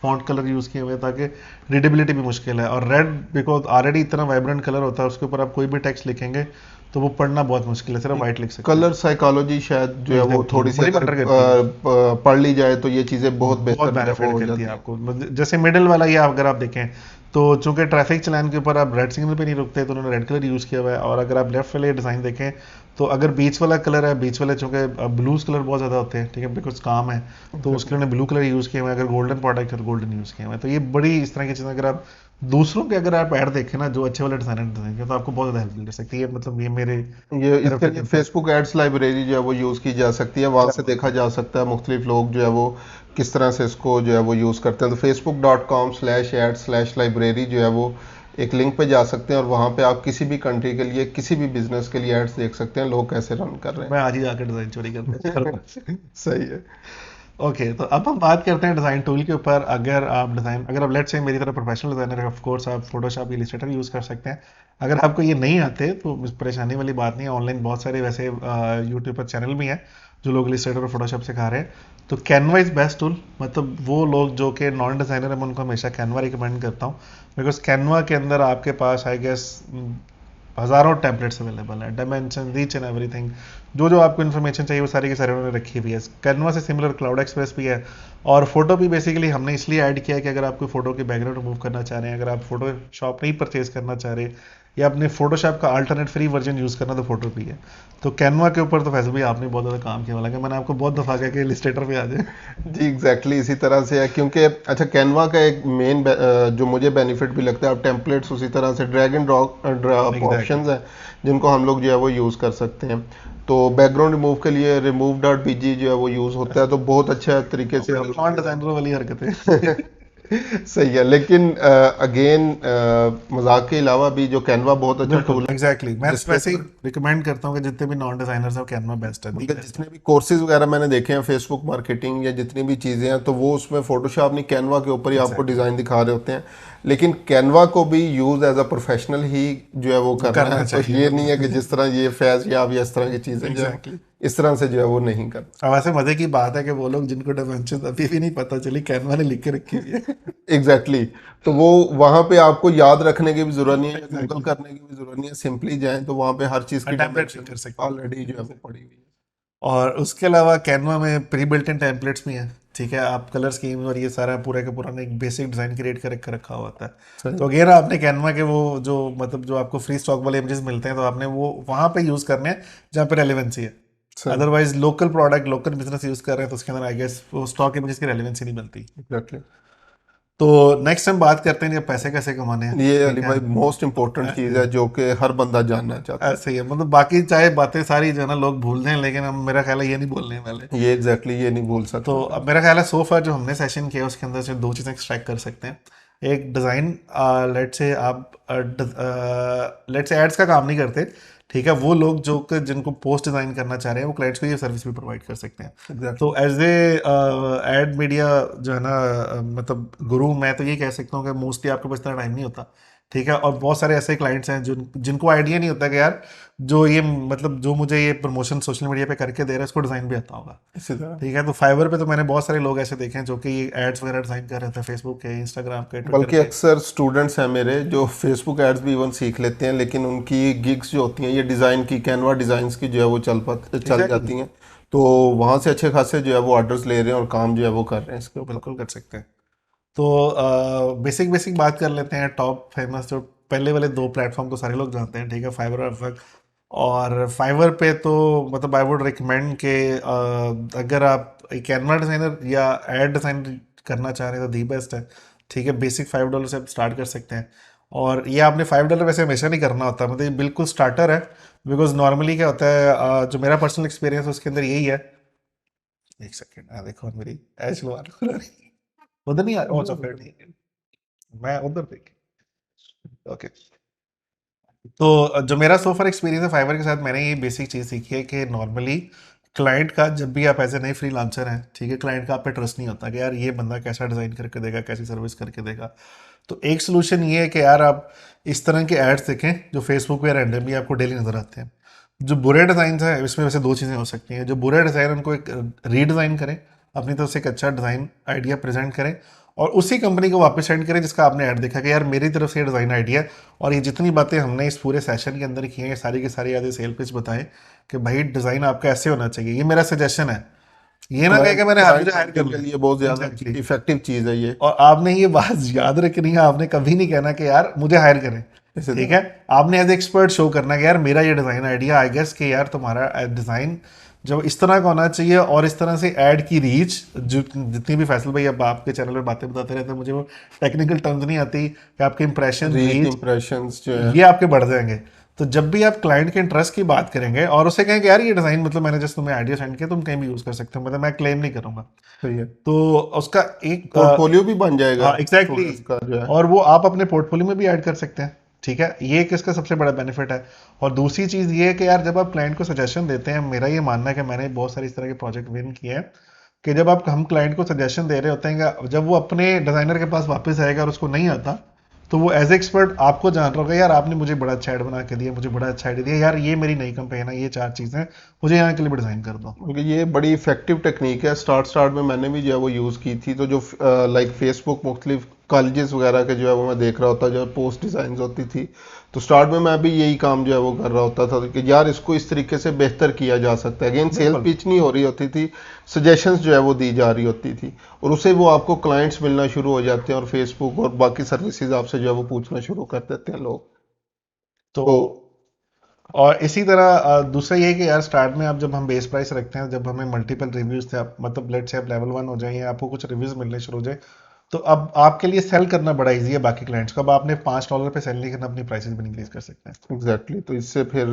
फॉन्ट कलर यूज किए हुए हैं ताकि रीडेबिलिटी भी मुश्किल है। और रेड बिकॉज ऑलरेडी इतना वाइब्रेंट कलर होता है, उसके ऊपर आप कोई भी टेक्स्ट लिखेंगे तो वो पढ़ना बहुत मुश्किल है, सिर्फ वाइट लिख सकते हैं। कलर साइकोलॉजी शायद जो है वो Exactly, थोड़ी सी बड़ी अगर मैटर करती है, पढ़ ली जाए तो ये चीजें बहुत बहुत बेहतर जो है वो बेनिफिट हो करती जाती है हैं। आपको। जैसे मिडिल वाला ये अगर आप देखें तो चूंकि ट्रैफिक चलान के ऊपर आप रेड सिग्नल पे नहीं रुकते तो उन्होंने रेड कलर यूज किया हुआ है। और अगर आप लेफ्ट वाले डिजाइन देखें तो अगर बीच वाला कलर है, बीच वाले चूंकि ब्लूज कलर बहुत ज्यादा होते हैं, ठीक है, बिकॉज काम है, तो उसके लिए उन्होंने ब्लू कलर यूज किया हुआ है। अगर गोल्डन प्रोडक्ट है तो गोल्डन यूज किया हुआ है। तो ये बड़ी इस तरह की चीजें अगर आप दूसरों के अगर आप ऐड देखें ना जो अच्छे वाले डिजाइनर देखेंगे तो आपको बहुत ज्यादा हेल्प मिल सकती है। मतलब ये मेरे ये तरफ इसके से लिए तो फेसबुक एड्स लाइब्रेरी जो है वो यूज़ की जा सकती है, वहाँ से देखा जा सकता है मुख्तलिफ लोग जो है वो किस तरह से इसको जो है वो यूज़ करते हैं। तो facebook.com/ad/library जो है वो एक लिंक पे जा सकते हैं और वहाँ पे आप किसी भी कंट्री के लिए किसी भी बिजनेस के लिए एड्स देख सकते हैं लोग कैसे रन कर रहे मैं आज ही जाकर डिजाइन चोरी करता हूँ। हैं। सही है। ओके, तो अब हम बात करते हैं डिज़ाइन टूल के ऊपर। अगर आप लेट्स से मेरी तरह प्रोफेशनल डिज़ाइनर है, ऑफ कोर्स आप फोटोशॉप, इलिस्ट्रेटर यूज़ कर सकते हैं। अगर आपको ये नहीं आते तो इस परेशानी वाली बात नहीं है। ऑनलाइन बहुत सारे वैसे यूट्यूब पर चैनल भी हैं जो लोग इलिस्ट्रेटर और फोटोशॉप सिखा रहे हैं। तो कैनवा इज़ बेस्ट टूल। मतलब वो लोग जो कि नॉन डिज़ाइनर है मैं उनको हमेशा कैनवा रिकमेंड करता हूँ, बिकॉज कैनवा के अंदर आपके पास आई गेस हज़ारों टेम्पलेट्स अवेलेबल हैं, डायमेंशन, रीच एंड एवरीथिंग, जो जो आपको इन्फॉर्मेशन चाहिए वो सारी की सारी उन्होंने रखी हुई है। कैनवा से सिमिलर क्लाउड एक्सप्रेस भी है। और फोटो भी बेसिकली हमने इसलिए ऐड किया है कि अगर आप कोई फोटो की बैकग्राउंड रिमूव करना चाह रहे हैं, अगर आप फोटोशॉप नहीं परचेज करना चाह रहे या अपने फोटोशॉप का अल्टरनेट फ्री वर्जन यूज़ करना, तो फोटो भी है। तो कैनवा के ऊपर तो फैसल भाई आपने बहुत ज़्यादा काम किया, हालांकि मैंने आपको बहुत दफ़ा कहा कि इलिस्ट्रेटर पे आ जाए। जी एग्जैक्टली इसी तरह से है क्योंकि अच्छा कैनवा का एक मेन जो मुझे बेनिफिट भी लगता है, आप टेम्पलेट्स उसी तरह से drag and drop exactly options हैं जिनको हम लोग जो है वो यूज़ कर सकते हैं। तो बैकग्राउंड रिमूव के लिए remove.bg जो है वो यूज़ होता है, तो बहुत अच्छा तरीके से हम नॉन डिजाइनर वाली हरकतें। सही है। लेकिन अगेन मजाक के अलावा भी जो कैनवा बहुत अच्छा बिल्कुल टूल है एग्जैक्टली, मैं जिसपे वैसे ही रिकमेंड करता हूँ कि जितने भी नॉन डिजाइनर्स हैं कैनवा बेस्ट है, दी मतलब बेस्ट जितने भी कोर्सेज वगैरह मैंने देखे हैं फेसबुक मार्केटिंग या जितनी भी चीज़ें हैं तो वो उसमें फोटोशॉप नहीं कैनवा के ऊपर ही है। आपको एग्जैक्टली डिज़ाइन दिखा रहे होते हैं। लेकिन कैनवा को भी यूज़ एज अ प्रोफेशनल ही जो है वो करना करना है, तो चाहिए। ये नहीं है कि जिस तरह ये फैज़ या इस तरह की चीज़ें जो है एग्जैक्टली। इस तरह से जो है वो नहीं करना। अब ऐसे मजे की बात है कि वो लोग जिनको डायमेंशन अभी भी नहीं पता चली कैनवा ने लिख के रखी हुई है। एग्जैक्टली तो वो वहाँ पे आपको याद रखने की भी ज़रूरत नहीं है, गूगल एग्जैक्टली, करने की भी ज़रूरत नहीं है, सिंपली जाएं तो वहाँ पे हर चीज़ की टेम्पलेट फिल डायमेंशन कर सकते ऑलरेडी जो है वो हैं। पड़ी हुई है। और उसके अलावा कैनवा में प्री बिल्ट इन टेम्पलेट्स भी हैं, ठीक है। आप कलर स्कीम और ये सारा पूरा का पूरा एक बेसिक डिजाइन क्रिएट कर रखा हुआ होता है। सही तो अगेन आपने कैनवा के वो जो मतलब जो आपको फ्री स्टॉक वाले इमेजेस मिलते हैं तो आपने वो वहाँ पे यूज़ करने हैं जहाँ पे रेलिवेंसी है। सही otherwise local product local business use कर रहे हैं तो उसके अंदर आई गेस वो स्टॉक इमेजेस की रेलिवेंसी नहीं मिलती। एग्जैक्टली। तो नेक्स्ट हम बात करते हैं कि पैसे कैसे कमाने हैं, ये अली ठीक है। भाई मोस्ट इम्पोर्टेंट चीज़ है जो कि हर बंदा जानना चाहता ऐसे ही है, मतलब बाकी चाहे बातें सारी जो है ना लोग भूल जाएं, लेकिन हम मेरा ख्याल है ये नहीं बोलने वाले। है। ये एग्जैक्टली ये नहीं भूल तो सकते। अब मेरा ख्याल है सो फार जो हमने सेशन किया उसके अंदर से दो चीज़ें एक्सट्रैक्ट कर सकते हैं। एक डिज़ाइन, लेट से आप लेट से एड्स का काम नहीं करते, ठीक है, वो लोग जो कि जिनको पोस्ट डिजाइन करना चाह रहे हैं वो क्लाइंट्स को ये सर्विस भी प्रोवाइड कर सकते हैं। एग्जैक्टली। तो एज ए एड मीडिया जो है ना, मतलब गुरु, मैं तो ये कह सकता हूँ कि मोस्टली आपके पास इतना टाइम नहीं होता, ठीक है, और बहुत सारे ऐसे क्लाइंट्स हैं जिनको आइडिया नहीं होता कि यार जो ये मतलब जो मुझे ये प्रमोशन सोशल मीडिया पे करके दे रहा है इसको डिज़ाइन भी आता होगा, इसी तरह ठीक है। तो फाइवर पे तो मैंने बहुत सारे लोग ऐसे देखे हैं जो कि एड्स वगैरह डिज़ाइन कर रहे थे फेसबुक के, इंस्टाग्राम के, ट्विटर बल्कि के। अक्सर स्टूडेंट्स हैं मेरे जो फेसबुक एड्स भी इवन सीख लेते हैं, लेकिन उनकी गिग्स जो होती हैं ये डिज़ाइन की, कैनवा डिज़ाइंस की जो है वो चल एग्जैक्टली, जाती हैं। तो वहाँ से अच्छे खासे जो है वो ऑर्डर्स ले रहे हैं और काम जो है वो कर रहे हैं इसके ऊपर। बिल्कुल कर सकते हैं। तो बेसिक बेसिक बात कर लेते हैं। टॉप फेमस जो पहले वाले दो प्लेटफॉर्म तो सारे लोग जानते हैं, ठीक है, फाइवर और अपवर्क। और फाइवर पे तो मतलब आई वुड रिकमेंड कि अगर आप एक कैनवा डिज़ाइनर या एड डिज़ाइन करना चाह रहे हैं तो दी बेस्ट है, ठीक है। बेसिक $5 से आप स्टार्ट कर सकते हैं। और ये आपने $5 वैसे हमेशा नहीं करना होता, मतलब ये बिल्कुल स्टार्टर है। बिकॉज नॉर्मली क्या होता है, जो मेरा पर्सनल एक्सपीरियंस है उसके अंदर यही है। एक सेकेंड, देखो और मेरी ऐश लो उधर नहीं आ रहा, अच्छा फिर ठीक है, मैं उधर देख। ओके, तो जो मेरा सोफर एक्सपीरियंस है फाइवर के साथ, मैंने ये बेसिक चीज़ सीखी है कि नॉर्मली क्लाइंट का जब भी आप एज ए नए फ्रीलांसर हैं, ठीक है, क्लाइंट का आप पे ट्रस्ट नहीं होता कि यार ये बंदा कैसा डिज़ाइन करके देगा, कैसी सर्विस करके देगा। तो एक सोल्यूशन ये है कि यार आप इस तरह के एड्स देखें जो फेसबुक पे रैंडमली आपको डेली नज़र आते हैं। जो बुरे डिज़ाइन हैं इसमें वैसे दो चीज़ें हो सकती हैं। जो बुरे डिज़ाइन उनको एक रीडिज़ाइन करें, अपनी तरफ से एक अच्छा डिज़ाइन आइडिया प्रेजेंट करें और उसी कंपनी को वापस सेंड करें जिसका आपने ऐड देखा कि यार मेरी तरफ से ये डिज़ाइन आइडिया। और ये जितनी बातें हमने इस पूरे सेशन के अंदर की हैं, ये सारी की सारी आधे सेल पिच बताएं कि भाई डिज़ाइन आपका ऐसे होना चाहिए, ये मेरा सजेशन है। ये ना कहे कि मैंने मुझे हायर कर के लिया। लिए बहुत ज़्यादा एग्जैक्टली। इफेक्टिव चीज़ है ये। और आपने ये बात याद रखनी है, आपने कभी नहीं कहना कि यार मुझे हायर करें, इसी ठीक तरह है। आपने एज एक्सपर्ट शो करना कि यार मेरा ये डिज़ाइन आइडिया, आई गेस कि यार तुम्हारा डिज़ाइन जब इस तरह का होना चाहिए और इस तरह से ऐड की रीच जो जितनी भी, फैसल भाई अब आपके चैनल पे बातें बताते रहते हैं, मुझे वो टेक्निकल टर्म्स नहीं आती कि आपके इंप्रेशन रीच रीच इंप्रेशंस जो है ये आपके बढ़ जाएंगे। तो जब भी आप क्लाइंट के इंटरेस्ट की बात करेंगे और उसे कहें कि यार ये डिज़ाइन मतलब मैंने जस्ट तुम्हें आइडिया सेंड किया, तुम कहीं भी यूज़ कर सकते हो, मतलब मैं क्लेम नहीं करूंगा। सही है, तो उसका एक पोर्टफोलियो भी बन जाएगा हाँ एग्जैक्टली स्टूडेंट्स का जो है। और वो आप अपने पोर्टफोलियो में भी ऐड कर सकते हैं, ठीक है। ये एक इसका सबसे बड़ा बेनिफिट है। और दूसरी चीज़ ये है कि यार जब आप क्लाइंट को सजेशन देते हैं, मेरा ये मानना है कि मैंने बहुत सारे इस तरह के प्रोजेक्ट विन किए हैं कि जब हम क्लाइंट को सजेशन दे रहे होते हैं कि जब वो अपने डिज़ाइनर के पास वापस आएगा और उसको नहीं आता, तो वो एज एक्सपर्ट आपको जान रहा होगा यार आपने मुझे बड़ा अच्छा ऐड बना के दिया, मुझे बड़ा अच्छा आइडिया दिया, यार ये मेरी नई कंपेन है, ये 4 चीज़ें मुझे यहाँ के लिए भी डिज़ाइन कर दो। क्योंकि ये बड़ी इफेक्टिव टेक्निक है। स्टार्ट में मैंने भी जो है वो यूज़ की थी। तो जो लाइक फेसबुक मुख्तलिफ कॉलेजेस वगैरह के जो है वो मैं देख रहा होता जो पोस्ट डिज़ाइन होती थी, तो स्टार्ट में मैं भी यही काम जो है वो कर रहा होता था कि यार इसको इस तरीके से बेहतर किया जा सकता है। अगेन सेल बिल्कुल पिच नहीं हो रही होती थी, सजेशंस जो है वो दी जा रही होती थी और उससे वो आपको क्लाइंट्स मिलना शुरू हो जाते हैं और फेसबुक और बाकी सर्विसेज आपसे जो है वो पूछना शुरू कर देते हैं लोग। तो तो और इसी तरह दूसरा ये है कि यार स्टार्ट में आप जब हम बेस प्राइस रखते हैं, जब हमें मल्टीपल रिव्यूज थे, आप मतलब लेट से आप लेवल 1 हो जाए या आपको कुछ रिव्यूज मिलने शुरू हो जाए, तो अब आपके लिए सेल करना बड़ा इजी है बाकी क्लाइंट्स को। अब आपने $5 पे सेल नहीं करना, अपनी प्राइसेस भी इंक्रीज कर सकते हैं। एग्जैक्टली तो इससे फिर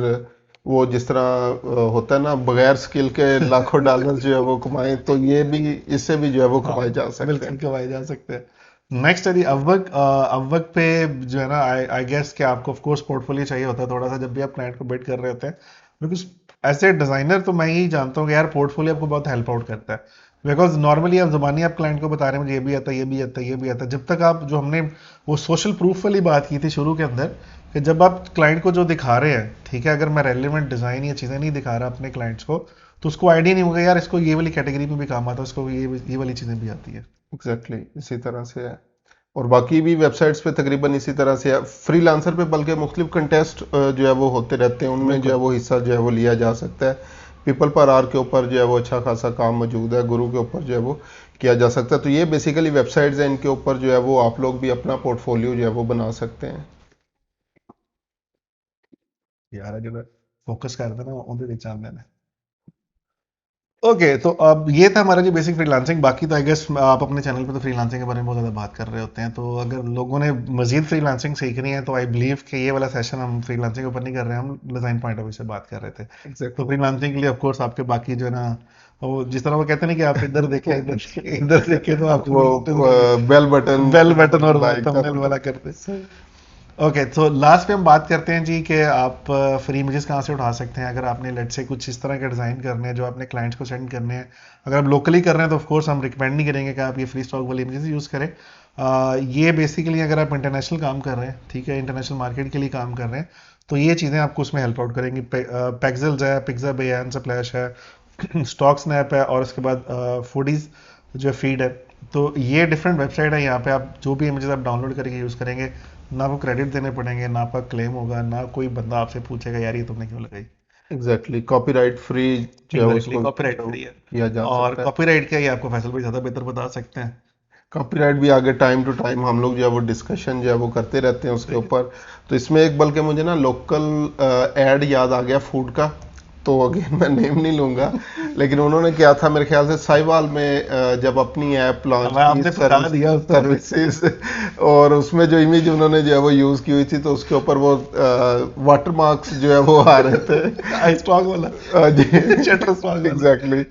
वो जिस तरह होता है ना, बगैर स्किल के लाखों डॉलर जो है वो कमाए, तो ये भी इससे भी जो है वो हाँ कमाए जा सकते बिल्कुल हैं। कमाए जा सकते हैं। नेक्स्ट है जी अवक। अवक पे जो है ना, आई गेस कि आपको ऑफ कोर्स पोर्टफोलियो चाहिए होता है थोड़ा सा जब भी आप क्लाइंट को बिड कर रहे होते हैं। बिकॉज एज ए डिजाइनर तो मैं ही जानता हूँ कि यार पोर्टफोलियो आपको बहुत हेल्प आउट करता है। बिकॉज नॉर्मली आप जुबानी आप क्लाइंट को बता रहे हैं मुझे ये भी आता है, ये भी आता है, ये भी आता है, जब तक आप जो हमने वो सोशल प्रूफ वाली बात की थी शुरू के अंदर कि जब आप क्लाइंट को जो दिखा रहे हैं, ठीक है, अगर मैं रेलिवेंट डिजाइन या चीज़ें नहीं दिखा रहा अपने क्लाइंट्स को, तो उसको आइडिया नहीं होगा यार इसको ये वाली कैटेगरी में भी काम आता है, उसको ये वाली चीज़ें भी आती है। एग्जैक्टली इसी तरह से है। और बाकी भी वेबसाइट्स पे तकरीबन इसी तरह से है। फ्रीलांसर पे बल्कि मुख्तलिफ कंटेस्ट जो है वो होते रहते हैं, उनमें जो है बिल्कुल वो हिस्सा जो है वो लिया जा सकता है। पीपल पर आर के ऊपर जो है वो अच्छा खासा काम मौजूद है, गुरु के ऊपर जो है वो किया जा सकता है। तो ये बेसिकली वेबसाइट्स हैं, इनके ऊपर जो है वो आप लोग भी अपना पोर्टफोलियो जो है वो बना सकते हैं। यार जो फोकस करते हैं ना उनके ਵਿੱਚ ਆਉਂਦੇ ਨੇ। ओके, तो अब ये था हमारा जो बेसिक फ्रीलांसिंग। बाकी तो आई गेस आप अपने चैनल पे तो फ्रीलांसिंग के बारे में बहुत ज़्यादा बात कर रहे होते हैं, तो अगर लोगों ने मजीद फ्रीलांसिंग सीखनी है तो आई बिलीव कि ये वाला सेशन हम फ्रीलांसिंग के ऊपर नहीं कर रहे हैं, हम डिज़ाइन पॉइंट ऑफ व्यू से बात कर रहे थे। तो एग्जैक्टली फ्रीलांसिंग के लिए ऑफ कोर्स आपके बाकी जो है ना, वो जिस तरह वो कहते हैं ना कि आप इधर देखें इधर देखें इधर देखें तो आपको वो बेल बटन बेल बटन और लाइक थंबनेल कर वाला करते। ओके, तो लास्ट पे हम बात करते हैं जी कि आप फ्री इमेजेस कहाँ से उठा सकते हैं अगर आपने लेट से कुछ इस तरह के डिज़ाइन करने हैं जो अपने क्लाइंट्स को सेंड करने हैं। अगर आप लोकली कर रहे हैं तो ऑफ कोर्स हम रिकमेंड नहीं करेंगे कि आप ये फ्री स्टॉक वाली इमेजेस यूज़ करें। ये बेसिकली अगर आप इंटरनेशनल काम कर रहे हैं, ठीक है, इंटरनेशनल मार्केट के लिए काम कर रहे हैं, तो ये चीज़ें आपको उसमें हेल्प आउट करेंगी। पेक्सल्स है, पिक्साबे है, अनस्प्लैश है, स्टॉक स्नैप है, और उसके बाद फूडीज जो फीड है। तो ये डिफरेंट वेबसाइट है, यहाँ पे आप जो भी इमेजेस आप डाउनलोड करके यूज़ करेंगे, ना आपको क्रेडिट देने पड़ेंगे, ना आपका क्लेम होगा, ना कोई बंदा आपसे पूछेगा यार ये तुमने क्यों लगाई। एग्जैक्टली, कॉपीराइट फ्री जो है एग्जैक्टली, उसको कॉपीराइट फ्री है। किया जा और सकता है। कॉपीराइट का ये आपको फैसल भाई ज़्यादा बेहतर बता सकते हैं। कॉपीराइट भी आगे टाइम टू टाइम हम लोग जो है वो डिस्कशन जो है वो करते रहते हैं उसके ऊपर। तो इसमें एक बल्कि मुझे ना लोकल एड याद आ गया फूड का, तो अगेन मैं नेम नहीं लूंगा, लेकिन उन्होंने क्या था मेरे ख्याल से साहिवाल में जब अपनी ऐप लॉन्च अब की आपने बता दिया उसको। सर्विसेज, और उसमें जो इमेज उन्होंने जो है वो यूज़ की हुई थी, तो उसके ऊपर वो वाटर मार्क्स जो है वो आ रहे थे। आई स्टॉक वाला, जी, शटर स्टॉक वाला। एग्जैक्टली।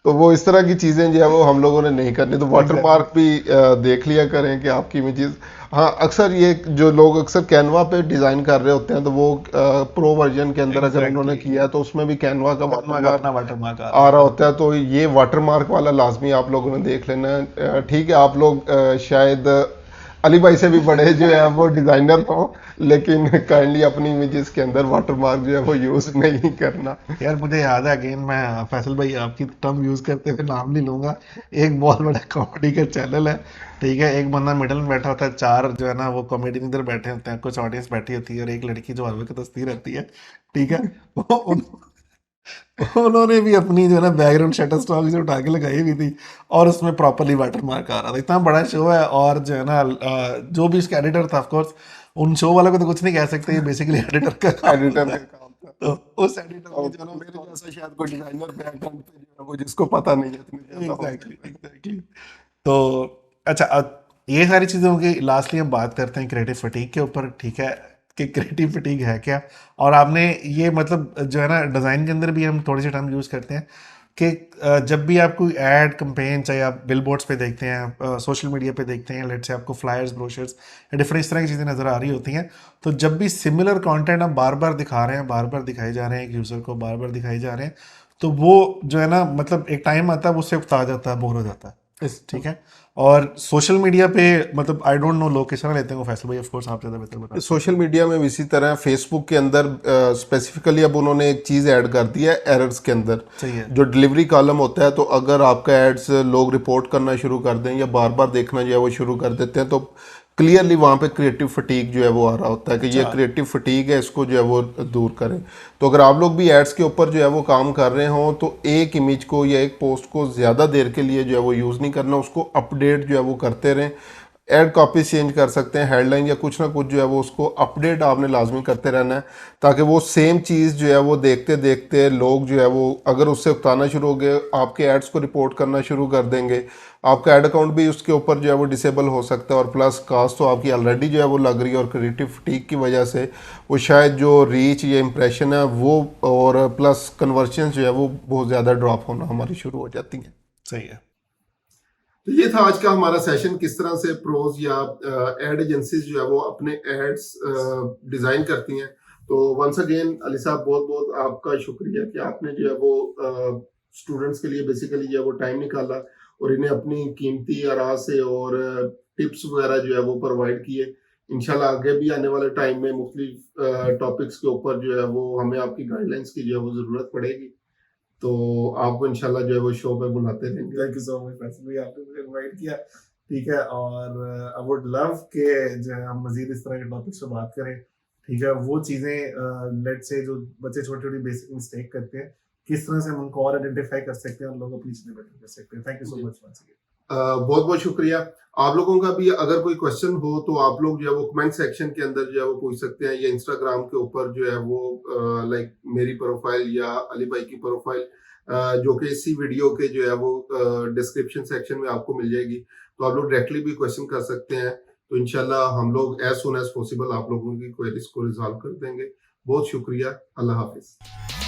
तो वो इस तरह की चीज़ें जो है वो हम लोगों ने नहीं करनी, तो वाटर एग्जैक्टली, मार्क भी देख लिया करें कि आपकी इमेजेस। हाँ, अक्सर ये जो लोग अक्सर कैनवा पे डिज़ाइन कर रहे होते हैं, तो वो प्रो वर्जन के अंदर अगर उन्होंने एग्जैक्टली। किया है तो उसमें भी कैनवा का वाटर का मार्क अपना वाटर मार्क आ आ रहा रहा है। होता है। तो ये वाटर मार्क वाला लाजमी आप लोगों ने देख लेना है। ठीक है, आप लोग शायद अली भाई से भी बड़े जो है वो डिजाइनर हो, लेकिन काइंडली अपनी इमेजेस के अंदर वाटर मार्क जो है वो यूज नहीं करना। यार मुझे याद है, अगेन मैं फैसल भाई आपकी टर्म यूज करते हुए नाम नहीं लूंगा, एक बहुत बड़ा कॉमेडी का चैनल है, ठीक है, एक बंदा मिडल में बैठा होता है, चार जो है ना वो कॉमेडी इधर बैठे होते हैं, कुछ ऑडियंस बैठी होती है, और एक लड़की जो हलवे की तस्ती रहती है, ठीक है। वो उन्होंने भी अपनी जो है ना बैकग्राउंड शटर स्टॉक से उठा के लगाई हुई थी, और उसमें प्रॉपरली वाटर मार्क आ रहा था। इतना बड़ा शो है, और जो है ना जो भी उसका एडिटर था, ऑफ कोर्स उन शो वालों को तो कुछ नहीं कह सकते, ये बेसिकली एडिटर का काम एडिटर होता का है। काम था। तो उस एडिटर और ने जो है ना मेरे उसको, जैसा शायद कोई डिजाइनर बैकग्राउंड पे जो है वो जिसको पता नहीं है इतनी ज्यादा हो एग्जैक्टली सकता है। एग्जैक्टली। तो अच्छा, ये सारी चीज़ें होंगी। लास्टली हम बात करते हैं क्रिएटिव फटीग के ऊपर, ठीक है, कि क्रिएटिव फटीग है क्या। और आपने ये मतलब जो है ना डिज़ाइन के अंदर भी हम थोड़ी सी टर्म यूज़ करते हैं कि जब भी आप कोई एड कंपेन, चाहे आप बिल बोर्ड्स पे देखते हैं, सोशल मीडिया पे देखते हैं, लेट से आपको फ्लायर्स, ब्रोशर्स या डिफरेंट इस तरह की चीज़ें नज़र आ रही होती हैं, तो जब भी सिमिलर कंटेंट हम बार बार दिखा रहे हैं, बार बार दिखाए जा रहे हैं, एक यूज़र को बार बार दिखाए जा रहे हैं, तो वो जो है ना मतलब एक टाइम आता है, वो उससे उकता जाता है, बोर हो जाता है, इस ठीक है। और सोशल मीडिया पे मतलब आई डोंट नो लोग किस तरह लेते हैं वो, फैसल भाई ऑफ कोर्स आप ज़्यादा बेहतर बता सकते सोशल मीडिया में भी इसी तरह फेसबुक के अंदर स्पेसिफिकली अब उन्होंने एक चीज़ ऐड कर दी है एरर्स के अंदर। हैं। सही है। जो डिलीवरी कॉलम होता है, तो अगर आपका एड्स लोग रिपोर्ट करना शुरू कर दें या बार बार देखना जो है वो शुरू कर देते हैं, तो क्लियरली वहाँ पे क्रिएटिव फटीग जो है वो आ रहा होता है कि ये अच्छा। क्रिएटिव फटीग है, इसको जो है वो दूर करें। तो अगर आप लोग भी एड्स के ऊपर जो है वो काम कर रहे हों, तो एक इमेज को या एक पोस्ट को ज़्यादा देर के लिए जो है वो यूज़ नहीं करना, उसको अपडेट जो है वो करते रहें। ऐड कॉपी चेंज कर सकते हैं, हेडलाइन या कुछ ना कुछ जो है वो उसको अपडेट आपने लाजमी करते रहना है, ताकि वो सेम चीज़ जो है वो देखते देखते लोग जो है वो अगर उससे उकताना शुरू हो गए, आपके एड्स को रिपोर्ट करना शुरू कर देंगे। आपका एड अकाउंट भी उसके ऊपर जो है वो डिसेबल हो सकता है, और प्लस कास्ट तो आपकी ऑलरेडी जो है वो लग रही है, और क्रिएटिव फटीग की वजह से वो शायद जो रीच या इंप्रेशन है वो, और प्लस कन्वर्जन जो है वो बहुत ज़्यादा ड्रॉप होना हमारी शुरू हो जाती है। सही है। तो ये था आज का हमारा सेशन, किस तरह से प्रोज या एड एजेंसीज जो है वो अपने एड्स डिजाइन करती हैं। तो वंस अगेन अली साहब, बहुत बहुत आपका शुक्रिया कि आपने जो है वो स्टूडेंट्स के लिए बेसिकली जो है वो टाइम निकाला, और इन्हें अपनी कीमती आरा से और टिप्स वगैरह जो है वो प्रोवाइड किए। इंशाल्लाह आगे भी आने वाले टाइम में मुख्तलिफ टॉपिक्स के ऊपर जो है वो हमें आपकी गाइडलाइंस की जो है वो ज़रूरत पड़ेगी, तो आपको इंशाल्लाह जो है वो शो पे बुलाते रहेंगे। Thank you so much Faisal भाई, आपने मुझे इनवाइट किया, ठीक है। और आई वुड लव के जो है हम मजीद इस तरह के टॉपिक्स पे बात करें, ठीक है। वो चीज़ें लेट से जो बच्चे छोटी छोटी बेसिक मिस्टेक करते हैं, किस तरह से हम उनको और आइडेंटिफाई कर सकते हैं और लोग अपनी चीज़ें बेटर कर सकते हैं। Thank you so much once again. बहुत बहुत शुक्रिया। आप लोगों का भी अगर कोई क्वेश्चन हो तो आप लोग जो है वो कमेंट सेक्शन के अंदर जो है वो पूछ सकते हैं, या इंस्टाग्राम के ऊपर जो है वो लाइक मेरी प्रोफाइल या अली भाई की प्रोफाइल, जो कि इसी वीडियो के जो है वो डिस्क्रिप्शन सेक्शन में आपको मिल जाएगी, तो आप लोग डायरेक्टली भी क्वेश्चन कर सकते हैं। तो इंशाल्लाह हम लोग एज सुन एज पॉसिबल आप लोगों की क्वेरीज को रिजॉल्व कर देंगे। बहुत शुक्रिया। अल्लाह हाफिज।